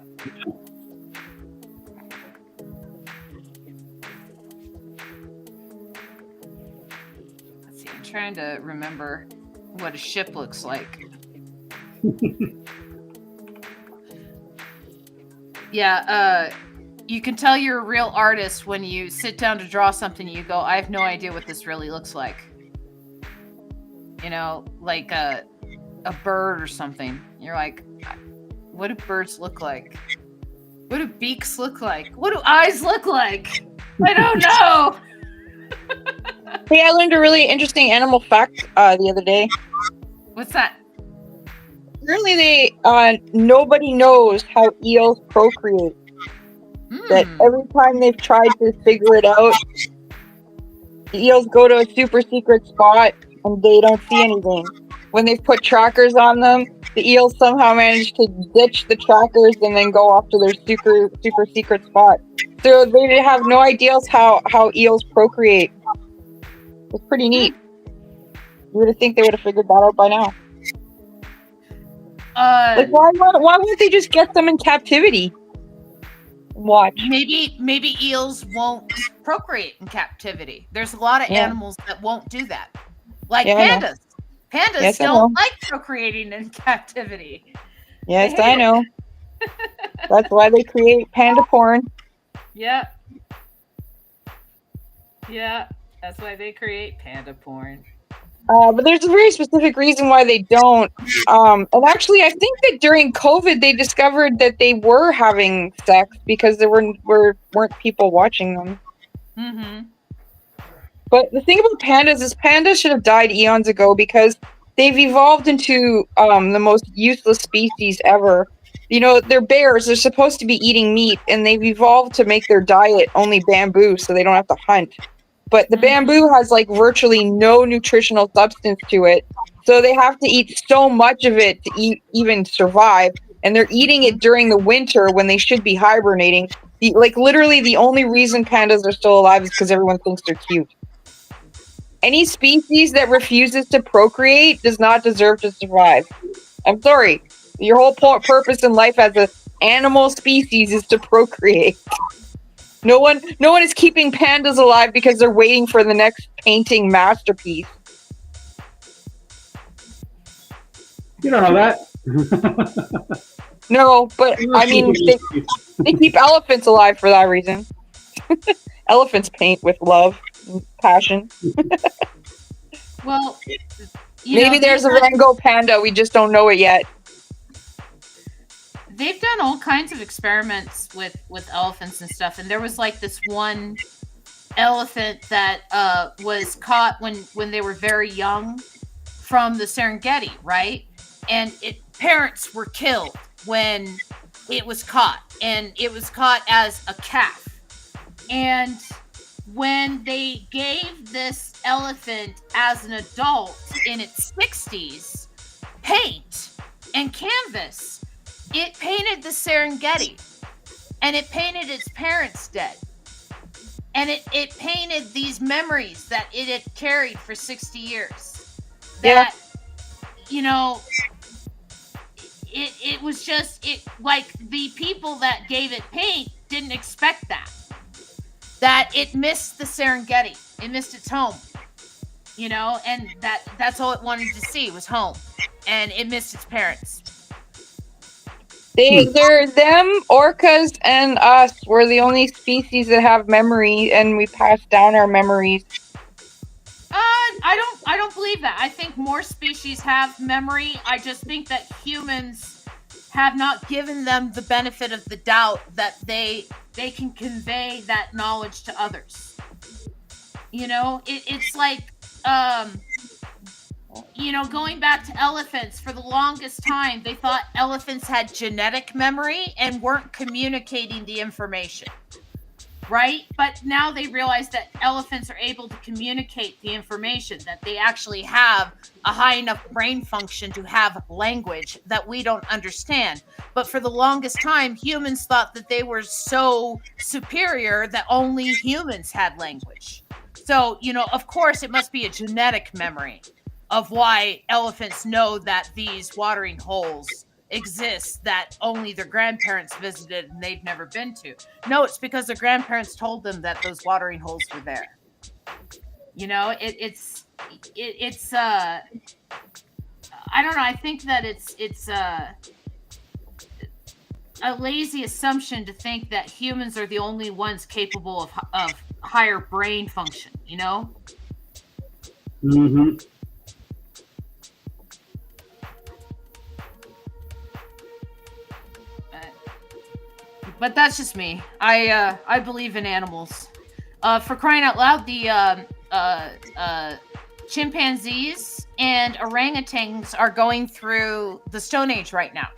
Let's see. I'm trying to remember what a ship looks like. Yeah, you can tell you're a real artist when you sit down to draw something and you go, I have no idea what this really looks like. You know, like a bird or something. You're like, what do birds look like? What do beaks look like? What do eyes look like? I don't know. Hey, I learned a really interesting animal fact the other day. What's that? Apparently, nobody knows how eels procreate. That every time they've tried to figure it out, the eels go to a super secret spot and they don't see anything. When they've put trackers on them, the eels somehow manage to ditch the trackers and then go off to their super secret spot. So they have no ideas how eels procreate. It's pretty neat. You would think they would have figured that out by now. Like why wouldn't they just get them in captivity? Watch. Maybe eels won't procreate in captivity. There's a lot of animals that won't do that. Like pandas. Pandas don't like procreating in captivity. Yes, I know. That's why they create panda porn. Yeah. Yeah, that's why they create panda porn. But there's a very specific reason why they don't. And actually, I think that during COVID, they discovered that they were having sex because there weren't people watching them. Mm-hmm. But the thing about pandas is pandas should have died eons ago because they've evolved into the most useless species ever. You know, they're bears. They're supposed to be eating meat, and they've evolved to make their diet only bamboo so they don't have to hunt. But the bamboo has like virtually no nutritional substance to it. So they have to eat so much of it to even survive. And they're eating it during the winter when they should be hibernating. Literally the only reason pandas are still alive is because everyone thinks they're cute. Any species that refuses to procreate does not deserve to survive. I'm sorry. Your whole purpose in life as an animal species is to procreate. No one is keeping pandas alive because they're waiting for the next painting masterpiece. You don't know that. No, but I mean, they keep elephants alive for that reason. Elephants paint with love and passion. Well, maybe there's a Van Gogh panda, we just don't know it yet. They've done all kinds of experiments with elephants and stuff, and there was like this one elephant that was caught when they were very young from the Serengeti, right? And parents were killed when it was caught, and it was caught as a calf. And when they gave this elephant as an adult in its 60s paint and canvas, it painted the Serengeti, and it painted its parents dead, and it painted these memories that it had carried for 60 years. That, you know, it was just like the people that gave it paint didn't expect that it missed the Serengeti, it missed its home, you know, and that's all it wanted to see was home, and it missed its parents. They're them, orcas, and us. We're the only species that have memory, and we pass down our memories. I don't believe that. I think more species have memory. I just think that humans have not given them the benefit of the doubt that they can convey that knowledge to others. You know, it's like you know, going back to elephants, for the longest time, they thought elephants had genetic memory and weren't communicating the information, right? But now they realize that elephants are able to communicate the information, that they actually have a high enough brain function to have language that we don't understand. But for the longest time, humans thought that they were so superior that only humans had language. So, you know, of course, it must be a genetic memory of why elephants know that these watering holes exist that only their grandparents visited and they've never been to. No, it's because their grandparents told them that those watering holes were there. You know, it's I don't know. I think that it's a lazy assumption to think that humans are the only ones capable of higher brain function, you know? Mm-hmm. But that's just me. I believe in animals. For crying out loud, the chimpanzees and orangutans are going through the Stone Age right now.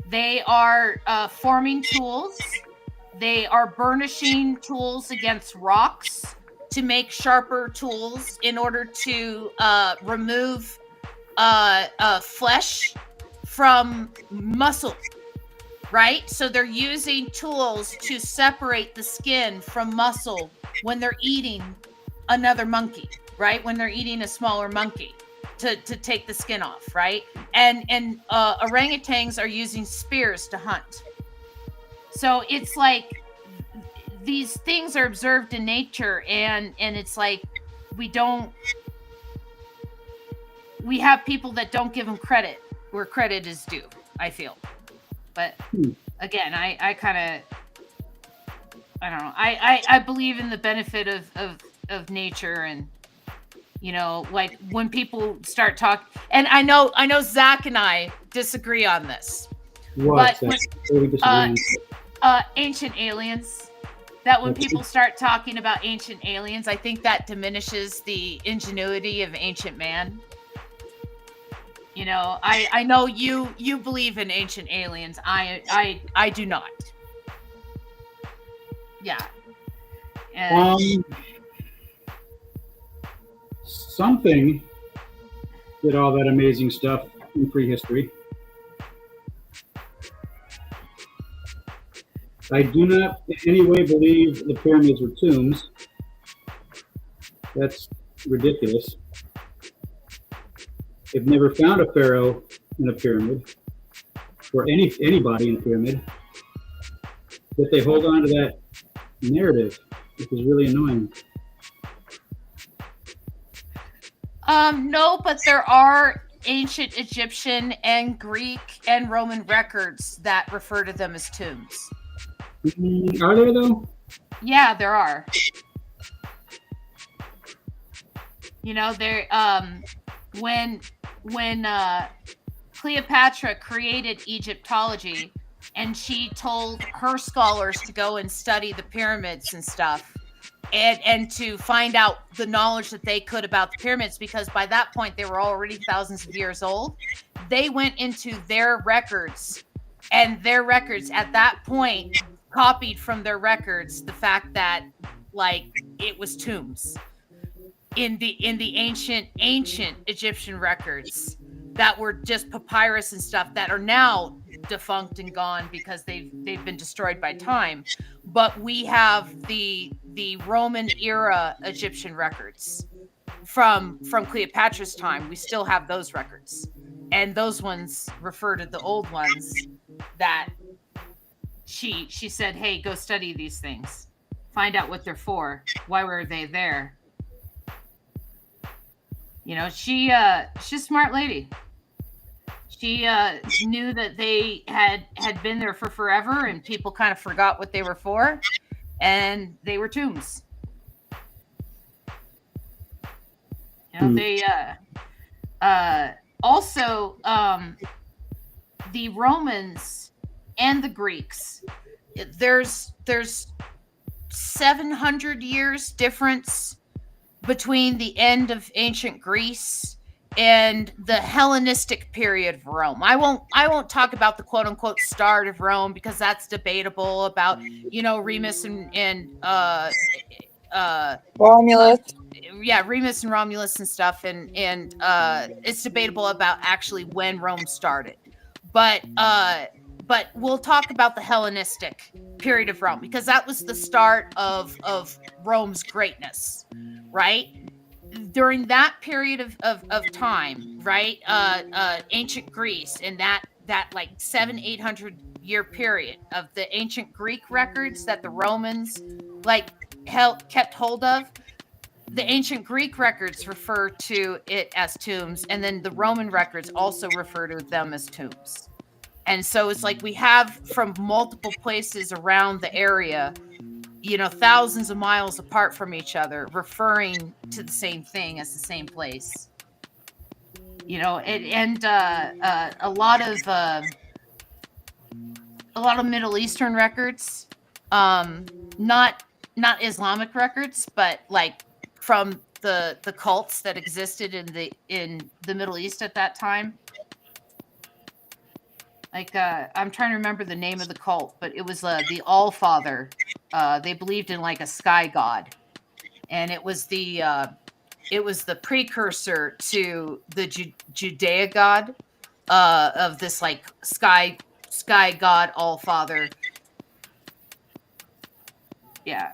They are forming tools. They are burnishing tools against rocks to make sharper tools in order to remove flesh from muscle, right? So they're using tools to separate the skin from muscle when they're eating another monkey, right? When they're eating a smaller monkey to take the skin off, right? And orangutans are using spears to hunt. So it's like these things are observed in nature, and it's like we have people that don't give them credit where credit is due, I feel. But again, I kind of, I don't know. I believe in the benefit of nature, and you know, like when people start talking, and I know Zach and I disagree on this. What? But ancient aliens. That when people start talking about ancient aliens, I think that diminishes the ingenuity of ancient man. You know, I know you believe in ancient aliens. I do not. Yeah. And something did all that amazing stuff in prehistory. I do not in any way believe the pyramids were tombs. That's ridiculous. They've never found a pharaoh in a pyramid, or anybody in a pyramid. But they hold on to that narrative, which is really annoying. No, but there are ancient Egyptian and Greek and Roman records that refer to them as tombs. Are there though? Yeah, there are. You know, there when Cleopatra created Egyptology, and she told her scholars to go and study the pyramids and stuff, and to find out the knowledge that they could about the pyramids, because by that point they were already thousands of years old. They went into their records, and their records at that point copied from their records the fact that like it was tombs in the ancient Egyptian records that were just papyrus and stuff that are now defunct and gone because they've been destroyed by time. But we have the Roman era Egyptian records from Cleopatra's time. We still have those records, and those ones refer to the old ones that she said, hey, go study these things, find out what they're for, why were they there. You know, she's a smart lady. She knew that they had been there for forever, and people kind of forgot what they were for, and they were tombs. You know, they also the Romans and the Greeks. There's 700 years difference between the end of ancient Greece and the Hellenistic period of Rome. I won't talk about the quote unquote start of Rome, because that's debatable about, you know, Remus and Romulus. Yeah, Remus and Romulus and stuff, and it's debatable about actually when Rome started. But we'll talk about the Hellenistic period of Rome, because that was the start of Rome's greatness, right? During that period of time, right? Ancient Greece, and that like 700-800 year period of the ancient Greek records that the Romans like kept hold of. The ancient Greek records refer to it as tombs, and then the Roman records also refer to them as tombs. And so it's like we have from multiple places around the area, thousands of miles apart from each other, referring to the same thing as the same place. And a lot of Middle Eastern records, not Islamic records, but like from the cults that existed in the Middle East at that time. Like I'm trying to remember the name of the cult, but it was the All Father. They believed in like a sky god, and it was the precursor to the Judea god, of this like sky god All Father. Yeah.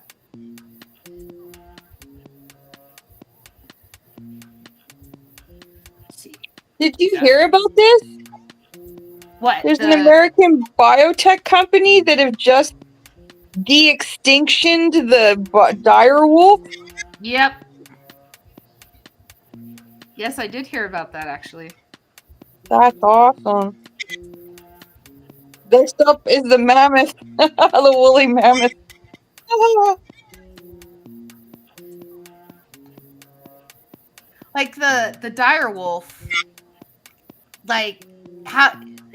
Did you hear about this? What? There's an American biotech company that have just de-extinctioned the dire wolf. Yep. Yes, I did hear about that actually. That's awesome. Next up is the mammoth, the woolly mammoth. Like the dire wolf, like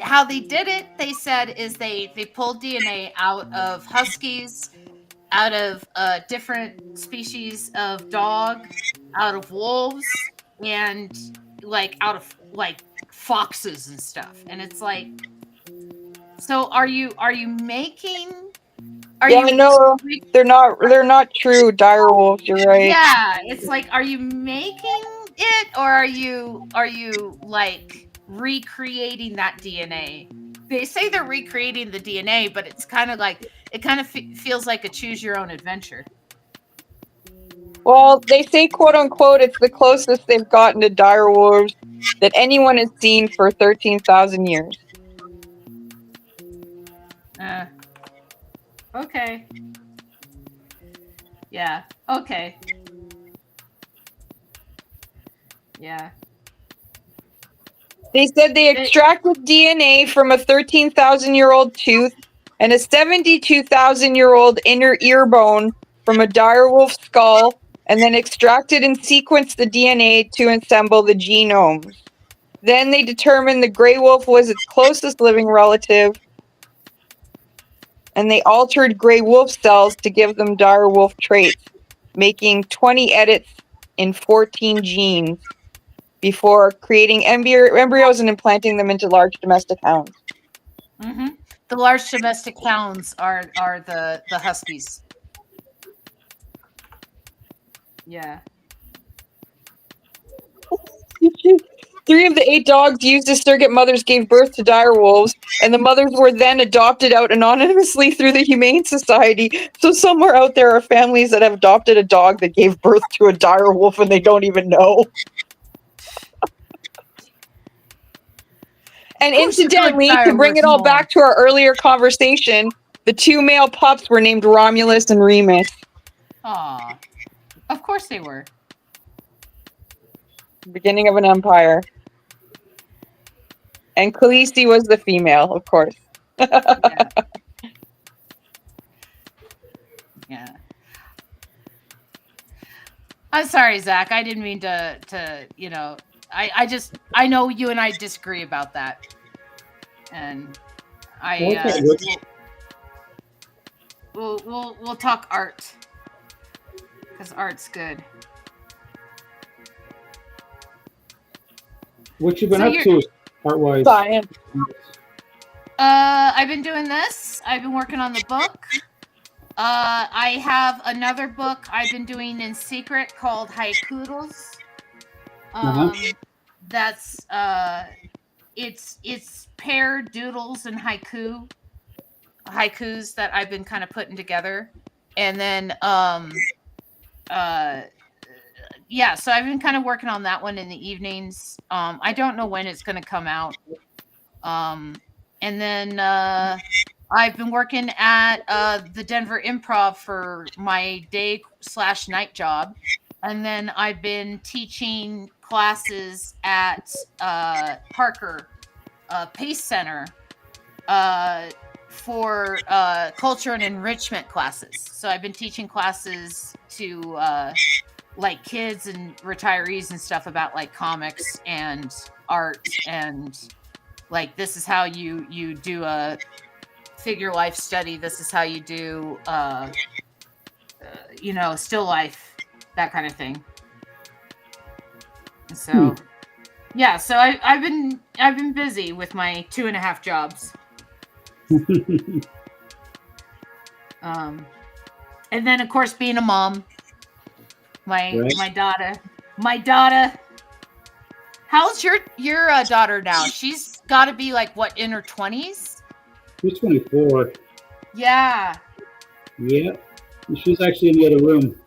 how they did it, they said, is they pulled DNA out of huskies, out of different species of dog, out of wolves, and like out of like foxes and stuff. And it's like, so are you making? No, they're not true dire wolves. You're right. Yeah, it's like, are you making it, or are you like recreating that DNA? They say they're recreating the DNA, but it's kind of like feels like a choose your own adventure. Well, they say, quote unquote, it's the closest they've gotten to dire wolves that anyone has seen for 13,000 years. Okay. Yeah. Okay. Yeah. They said they extracted DNA from a 13,000-year-old tooth and a 72,000-year-old inner ear bone from a dire wolf skull, and then extracted and sequenced the DNA to assemble the genomes. Then they determined the gray wolf was its closest living relative, and they altered gray wolf cells to give them dire wolf traits, making 20 edits in 14 genes before creating embryos and implanting them into large domestic hounds. Mm-hmm. The large domestic hounds are the huskies. Yeah. 3 of the 8 dogs used as surrogate mothers gave birth to dire wolves, and the mothers were then adopted out anonymously through the Humane Society. So somewhere out there are families that have adopted a dog that gave birth to a dire wolf and they don't even know. And incidentally, to bring it all back to our earlier conversation, the 2 male pups were named Romulus and Remus. Aw. Of course they were. Beginning of an empire. And Khaleesi was the female, of course. Yeah. Yeah. I'm sorry, Zach. I didn't mean to I know you and I disagree about that. And we'll talk art. Because art's good. What you been up to, art-wise? Science. I've been doing this. I've been working on the book. I have another book I've been doing in secret called Haikudos. That's it's paired doodles and haikus that I've been kind of putting together. And then yeah, so I've been kind of working on that one in the evenings. I don't know when it's going to come out. And then I've been working at the Denver Improv for my day/night job. And then I've been teaching classes at Parker Pace Center for culture and enrichment classes. So I've been teaching classes to like kids and retirees and stuff about like comics and art, and like this is how you do a figure life study. This is how you do still life, that kind of thing. So yeah, so I've been busy with my 2.5 jobs. And then of course being a mom, my daughter. How's your daughter now? She's got to be like what, in her 20s? She's 24. Yeah. Yeah. She's actually in the other room.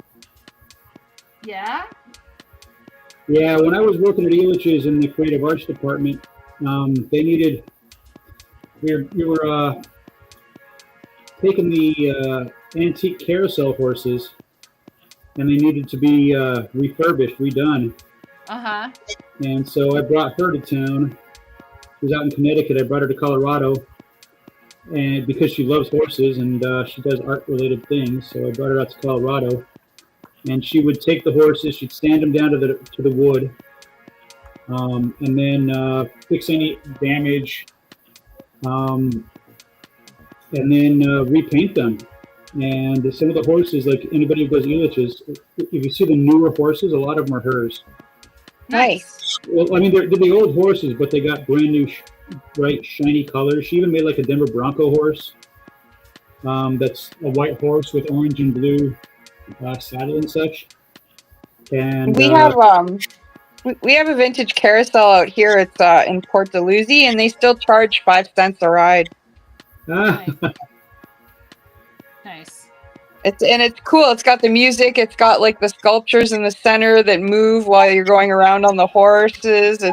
Yeah. Yeah, when I was working at Elitch's in the creative arts department, they needed. We were taking the antique carousel horses, and they needed to be refurbished, redone. And so I brought her to town. She was out in Connecticut. I brought her to Colorado, and because she loves horses and she does art-related things, so I brought her out to Colorado. And she would take the horses, she'd stand them down to the wood, and then fix any damage, and then repaint them. And some of the horses, like anybody who goes Elitch's, if you see the newer horses, a lot of them are hers. Nice. Well, I mean, they're the old horses, but they got brand new, bright, shiny colors. She even made like a Denver Bronco horse. That's a white horse with orange and blue saddle and such. And we have a vintage carousel out here. It's in Port Dalhousie, and they still charge 5 cents a ride. Nice. It's cool. It's got the music. It's got like the sculptures in the center that move while you're going around on the horses.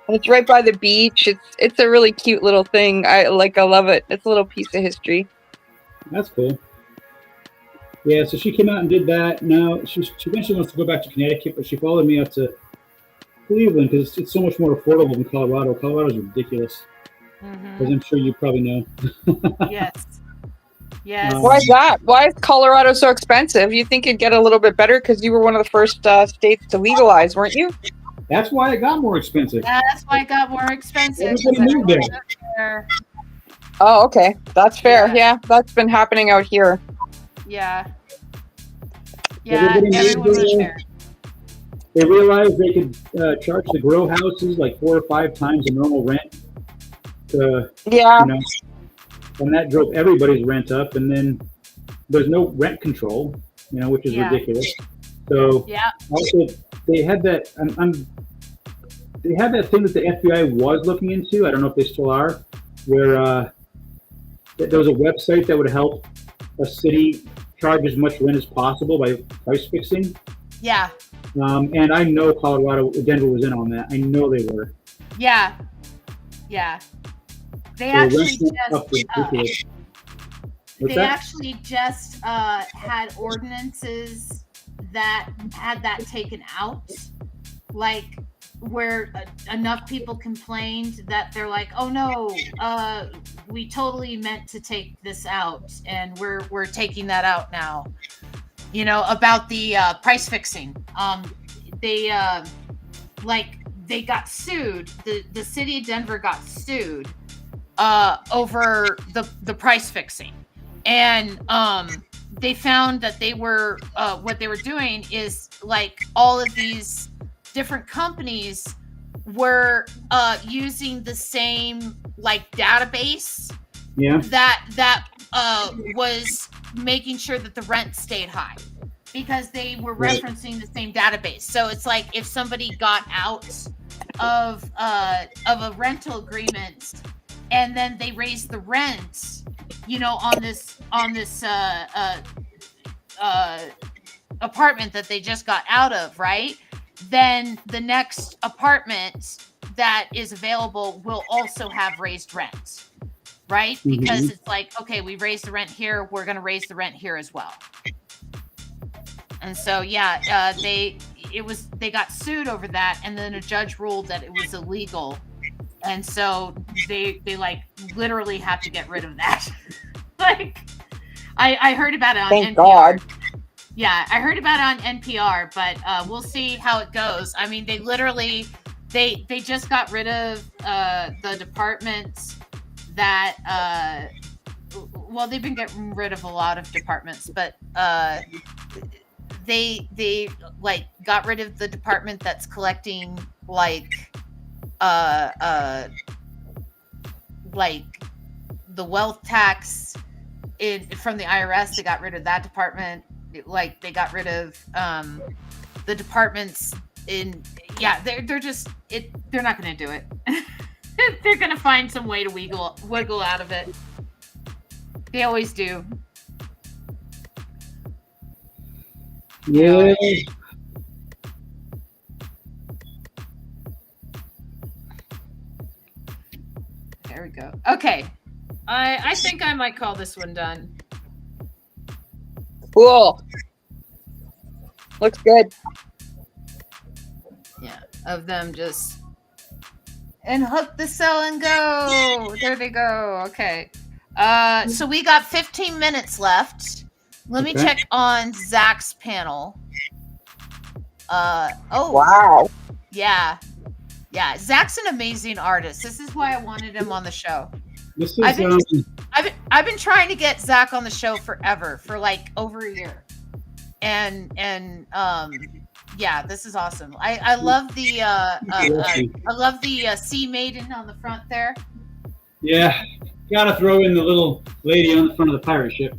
It's right by the beach. It's a really cute little thing. I love it. It's a little piece of history. That's cool. Yeah, so she came out and did that. Now she eventually wants to go back to Connecticut, but she followed me out to Cleveland because it's so much more affordable than Colorado. Colorado's ridiculous, as I'm sure you probably know. Yes. Yes. Why is that? Why is Colorado so expensive? You think it'd get a little bit better because you were one of the first states to legalize, weren't you? That's why it got more expensive. That's why it got more expensive. Everybody moved there. Oh, okay. That's fair. Yeah, that's been happening out here. Yeah. Yeah, everyone was there. They realized they could charge the grow houses like 4 or 5 times the normal rent. Yeah. And that drove everybody's rent up. And then there's no rent control, which is ridiculous. So also they had that. They had that thing that the FBI was looking into. I don't know if they still are, where there was a website that would help a city charge as much rent as possible by price fixing. Yeah. And I know Denver was in on that. I know they were. Yeah. Yeah. They actually just had ordinances that had that taken out, like where enough people complained that they're like, oh no, we totally meant to take this out, and we're taking that out now. About the price fixing. They got sued. The city of Denver got sued over the price fixing, and they found that they were what they were doing is like all of these different companies were using the same like database that was making sure that the rent stayed high, because they were referencing the same database. So it's like if somebody got out of a rental agreement and then they raised the rent, on this apartment that they just got out of, right? Then the next apartment that is available will also have raised rent, right? Because it's like, okay, we raised the rent here, we're going to raise the rent here as well. And so, they got sued over that, and then a judge ruled that it was illegal, and so they like literally have to get rid of that. Like, I heard about it on Thank NPR. God. Yeah, I heard about it on NPR, but we'll see how it goes. I mean, they literally they just got rid of the departments that well, they've been getting rid of a lot of departments, but they like got rid of the department that's collecting like the wealth tax from the IRS. They got rid of that department. Like, they got rid of the departments they're just they're not going to do it. They're going to find some way to wiggle out of it. They always do. Yeah. There we go. Okay. I think I might call this one done. Cool. Looks good. Yeah. Of them just and hook the cell and go. There they go. Okay. So we got 15 minutes left. Let me Okay. check on Zak's panel. Oh Wow. yeah. Yeah. Zak's an amazing artist. This is why I wanted him on the show. This I've been- is I've been trying to get Zak on the show forever, for like over a year. And yeah, this is awesome. I love the sea maiden on the front there. yeah. Gotta throw in the little lady on the front of the pirate ship.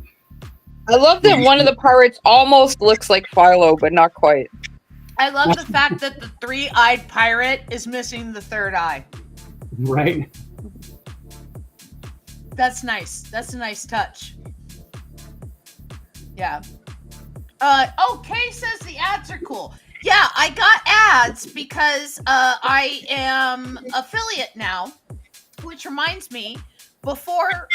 I love that one of the pirates almost looks like Philo, but not quite. I love the fact that the three-eyed pirate is missing the third eye. Right? That's nice. That's a nice touch. Yeah. Kay says the ads are cool. Yeah, I got ads because I am affiliate now, which reminds me, before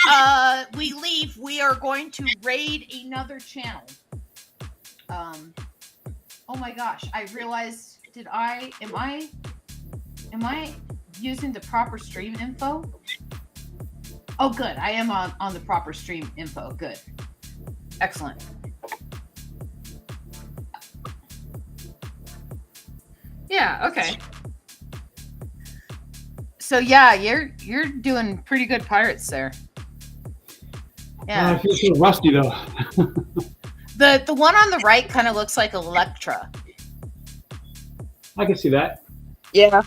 we leave, we are going to raid another channel. Oh my gosh, I realized, am I using the proper stream info? Oh, good. I am on the proper stream info. Good. Excellent. Yeah, okay. So yeah, you're doing pretty good pirates there. Yeah. I feel so rusty though. The one on the right kind of looks like Electra. I can see that. Yeah.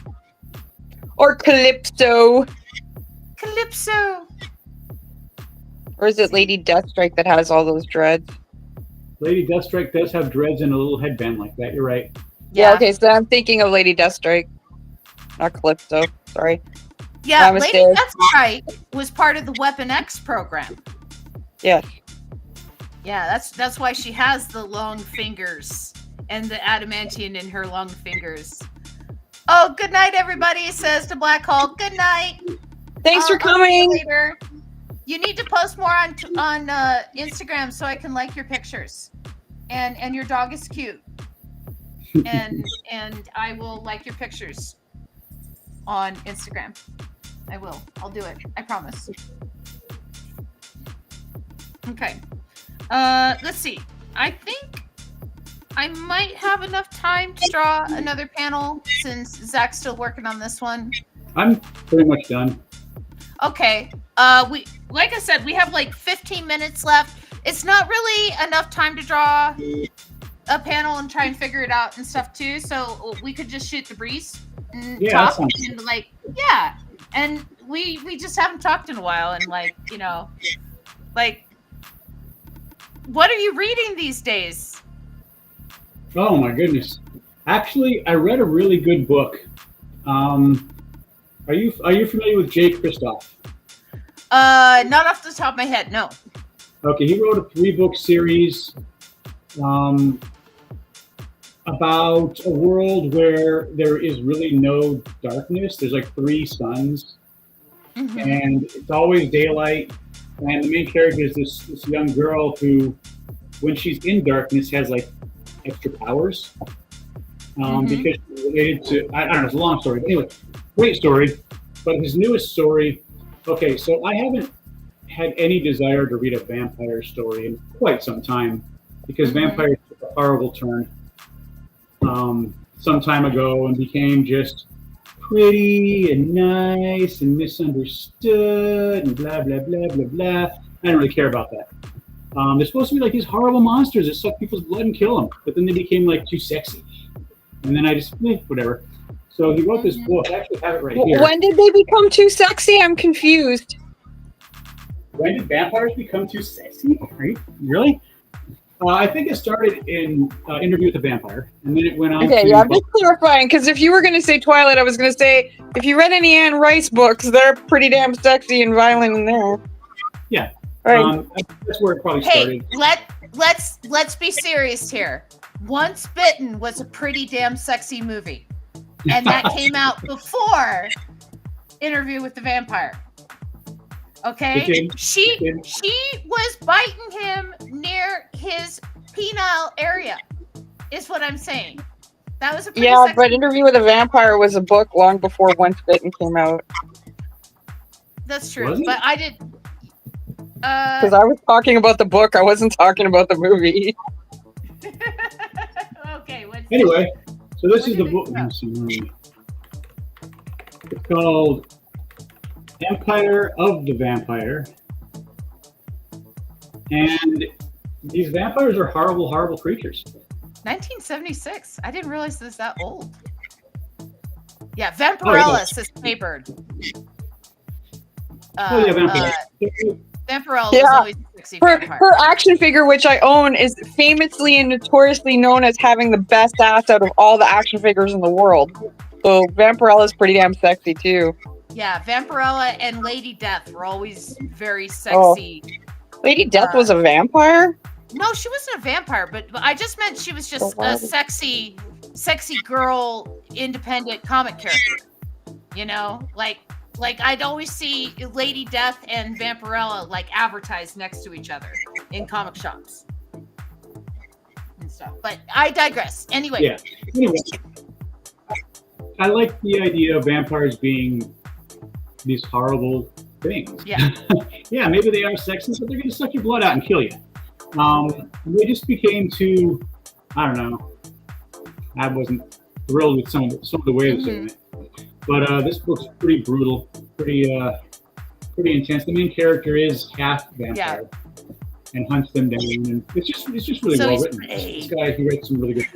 Or Calypso. Calypso. Or is it Lady Deathstrike that has all those dreads? Lady Deathstrike does have dreads and a little headband like that. You're right. Yeah, okay, so I'm thinking of Lady Deathstrike. Not Calypso, sorry. Yeah, My Lady mistake. Deathstrike was part of the Weapon X program. Yeah. Yeah, that's why she has the long fingers and the adamantine in her long fingers. Oh, good night, everybody, says to Black Hole. Good night. Thanks for I'll see you coming. later. You need to post more on Instagram so I can like your pictures. And your dog is cute. And I will like your pictures on Instagram. I will. I'll do it. I promise. Okay. Let's see. I think I might have enough time to draw another panel since Zak's still working on this one. I'm pretty much done. Okay. We, like I said, we have like 15 minutes left. It's not really enough time to draw a panel and try and figure it out and stuff too. So we could just shoot the breeze and Yeah, talk that sounds and like, yeah. And we just haven't talked in a while, and like, you know, like, what are you reading these days? Oh my goodness. Actually, I read a really good book. Are you familiar with Jay Kristoff? Not off the top of my head, no. Okay, he wrote a 3-book series about a world where there is really no darkness. There's like 3 suns, Mm-hmm. and it's always daylight. And the main character is this young girl who, when she's in darkness, has like extra powers. Because she's related to, I don't know, it's a long story. But anyway, great story. But his newest story, okay, so I haven't had any desire to read a vampire story in quite some time because vampires took a horrible turn some time ago and became just pretty and nice and misunderstood and blah, blah, blah, blah, blah. I don't really care about that. They're supposed to be like these horrible monsters that suck people's blood and kill them, but then they became like too sexy. And then I just, whatever. So he wrote this book. I actually have it right here. When did they become too sexy? I'm confused. When did vampires become too sexy? Really? I think it started in Interview with a Vampire, and then it went on. Okay, yeah, I'm just clarifying, because if you were going to say Twilight, I was going to say, if you read any Anne Rice books, they're pretty damn sexy and violent in there. Yeah. Right. That's where it probably started. Let's be serious here. Once Bitten was a pretty damn sexy movie, and that came out before Interview with the Vampire. Okay, she was biting him near his penile area, is what I'm saying. That was a pretty sexy but Interview with a Vampire was a book long before Once Bitten came out. That's true, but I did. Because I was talking about the book, I wasn't talking about the movie. Okay. Anyway, so this is the book. Let me see. It's called Empire of the Vampire. And these vampires are horrible, horrible creatures. 1976. I didn't realize this was that old. Yeah, Vampirella says Paybird. Vampire. Vampirella was always a sexy vampire. Her action figure, which I own, is famously and notoriously known as having the best ass out of all the action figures in the world. So Vampirella is pretty damn sexy too. Yeah, Vampirella and Lady Death were always very sexy. Oh. Lady Death was a vampire? No, she wasn't a vampire, but I just meant she was just a sexy girl, independent comic character. You know, like I'd always see Lady Death and Vampirella like advertised next to each other in comic shops and stuff. But I digress. Anyway. Yeah. Anyway, I like the idea of vampires being these horrible things. Yeah. Yeah, maybe they are sexy, but they're going to suck your blood out and kill you. They just became too, I don't know. I wasn't thrilled with some of the ways in it. But this book's pretty brutal, pretty intense. The main character is half vampire and hunts them down, and it's just really well written. This guy, he writes some really good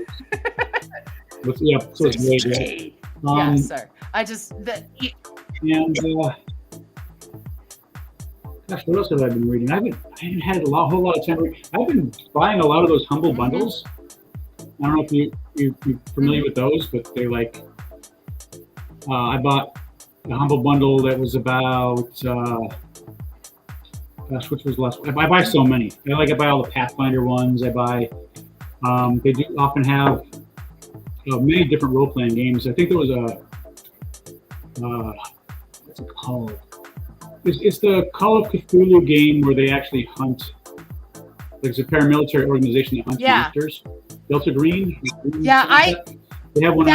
books. So it's really good. Yeah, sir. Gosh, what else have I been reading? I haven't had a whole lot of time to read. I've been buying a lot of those Humble bundles. I don't know if you're familiar with those, but they're like, I bought a Humble bundle that was about, which was the last one? I buy so many. I buy all the Pathfinder ones. I buy, they do often have many different role-playing games. I think there was what's it called? It's the Call of Cthulhu game where they actually hunt. There's a paramilitary organization that hunts monsters. Delta Green. Yeah, they have one.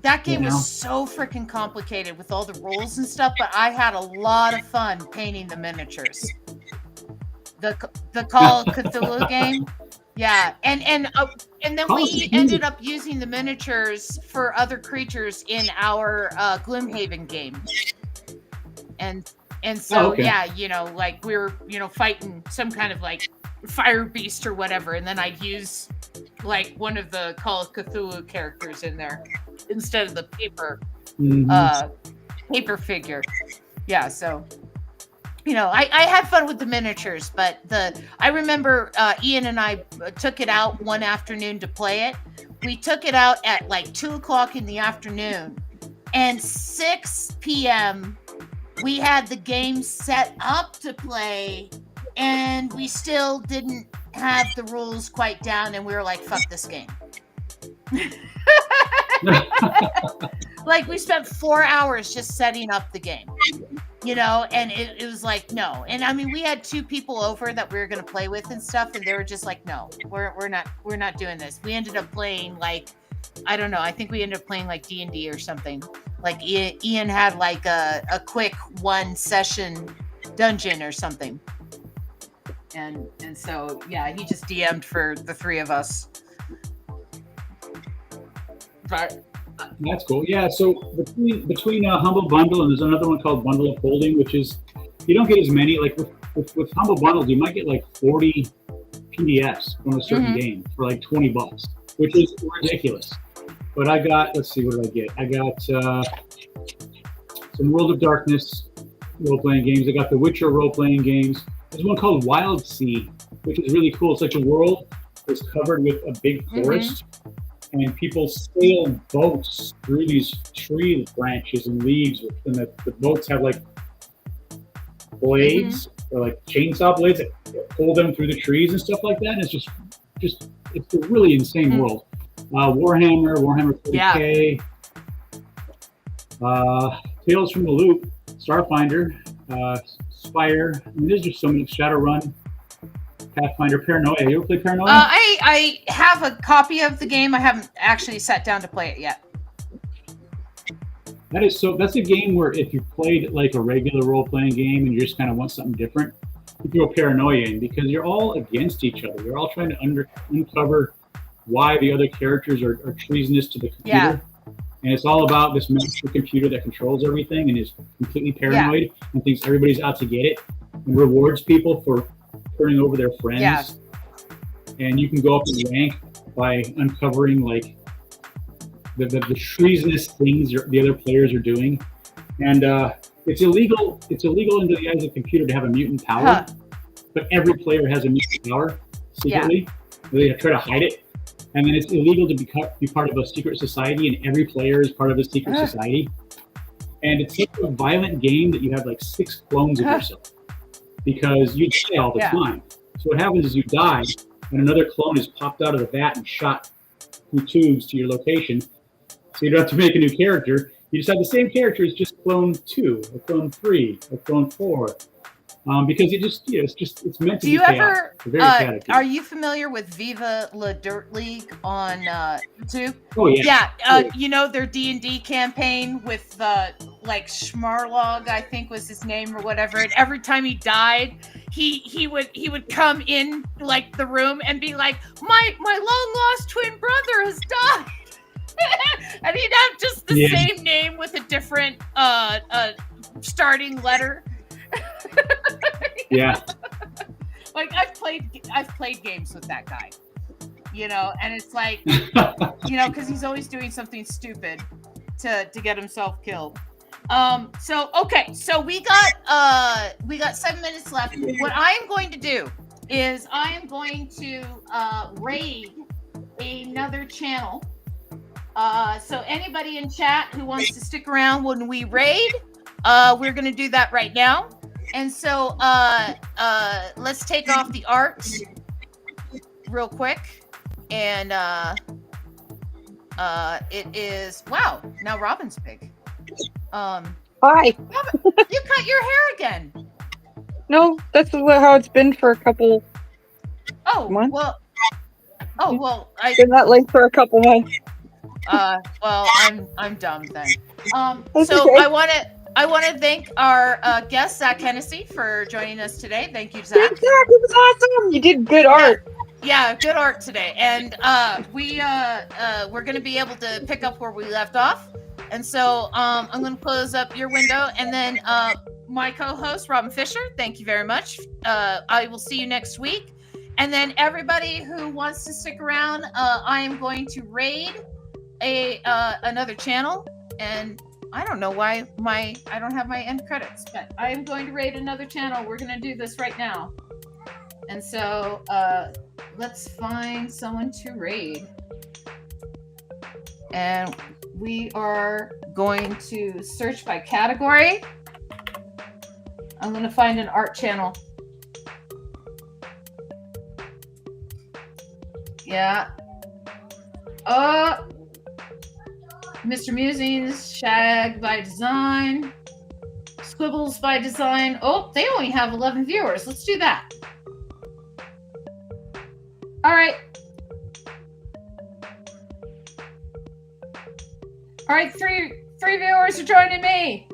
That game was so freaking complicated with all the rules and stuff, but I had a lot of fun painting the miniatures. The Call of Cthulhu game. Yeah, and then we ended up using the miniatures for other creatures in our Gloomhaven game. And so we were fighting some kind of like fire beast or whatever, and then I'd use like one of the Call of Cthulhu characters in there instead of the paper figure. Yeah, so I had fun with the miniatures, but I remember Ian and I took it out one afternoon to play it. We took it out at like 2:00 in the afternoon, and 6 p.m. we had the game set up to play, and we still didn't have the rules quite down, and we were like, fuck this game. Like, we spent 4 hours just setting up the game, and it was like, no. And I mean, we had 2 people over that we were going to play with and stuff, and they were just like, no, we're not doing this. We ended up playing like I don't know. I think we ended up playing like D&D or something. Like Ian had like a quick 1 session dungeon or something. And so yeah, he just DM'd for the 3 of us. But That's cool. Yeah. So between Humble Bundle and there's another one called Bundle of Holding, which is you don't get as many. Like with Humble Bundles, you might get like 40 PDFs from a certain game for like $20, which is ridiculous. But I got, let's see, what did I get? I got some World of Darkness role-playing games. I got the Witcher role-playing games. There's one called Wild Sea, which is really cool. It's like the world is covered with a big forest, and people sail boats through these tree branches and leaves, and the boats have like blades or like chainsaw blades that pull them through the trees and stuff like that. And it's just it's a really insane world. Warhammer 40K, Tales from the Loop, Starfinder, Spire. I mean, there's just so many. Shadowrun, Pathfinder, Paranoia. You ever play Paranoia? I have a copy of the game. I haven't actually sat down to play it yet. That's a game where if you played like a regular role-playing game and you just kind of want something different, you throw Paranoia in because you're all against each other. You're all trying to uncover why the other characters are treasonous to the computer. Yeah. And it's all about this master computer that controls everything and is completely paranoid and thinks everybody's out to get it and rewards people for turning over their friends. Yeah. And you can go up in rank by uncovering like the treasonous things the other players are doing. And it's illegal under the eyes of the computer to have a mutant power, but every player has a mutant power secretly. They try to hide it. And then it's illegal to be part of a secret society, and every player is part of a secret society. And it's such a violent game that you have like 6 clones of yourself because you die all the time. So what happens is you die, and another clone is popped out of the vat and shot through tubes to your location. So you don't have to make a new character. You just have the same character as just clone 2, or clone 3, or clone 4. Because it's meant to be chaotic. Are you familiar with Viva La Dirt League on YouTube? Oh yeah. You know their D&D campaign with like Schmarlog, I think was his name or whatever. And every time he died, he would come in like the room and be like, my long lost twin brother has died. And he'd have just the same name with a different starting letter. Yeah. Like I've played games with that guy, you know, and it's like, you know, because he's always doing something stupid to get himself killed. So we got 7 minutes left. What I am going to do is I am going to raid another channel. So anybody in chat who wants to stick around when we raid, we're going to do that right now. And so let's take off the art real quick. And it is, wow, now Robin's big. Hi. You cut your hair again. No, that's how it's been for a couple months. Well, been that length for a couple months. Well, I'm dumb then. That's So okay. I want to thank our guest, Zak Hennessey, for joining us today. Thank you, Zak. Thanks, Zak. It was awesome. You did good art. Yeah, good art today. And we're going to be able to pick up where we left off. And so I'm going to close up your window. And then my co-host, Robin Fisher, thank you very much. I will see you next week. And then everybody who wants to stick around, I am going to raid another channel. And I don't know why I don't have my end credits, but I am going to raid another channel. We're going to do this right now. And so let's find someone to raid. And we are going to search by category. I'm going to find an art channel. Yeah. Mr. Musings, Shag by Design, Squibbles by Design. Oh, they only have 11 viewers. Let's do that. All right. All right, three viewers are joining me.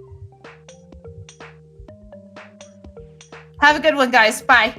Have a good one, guys. Bye.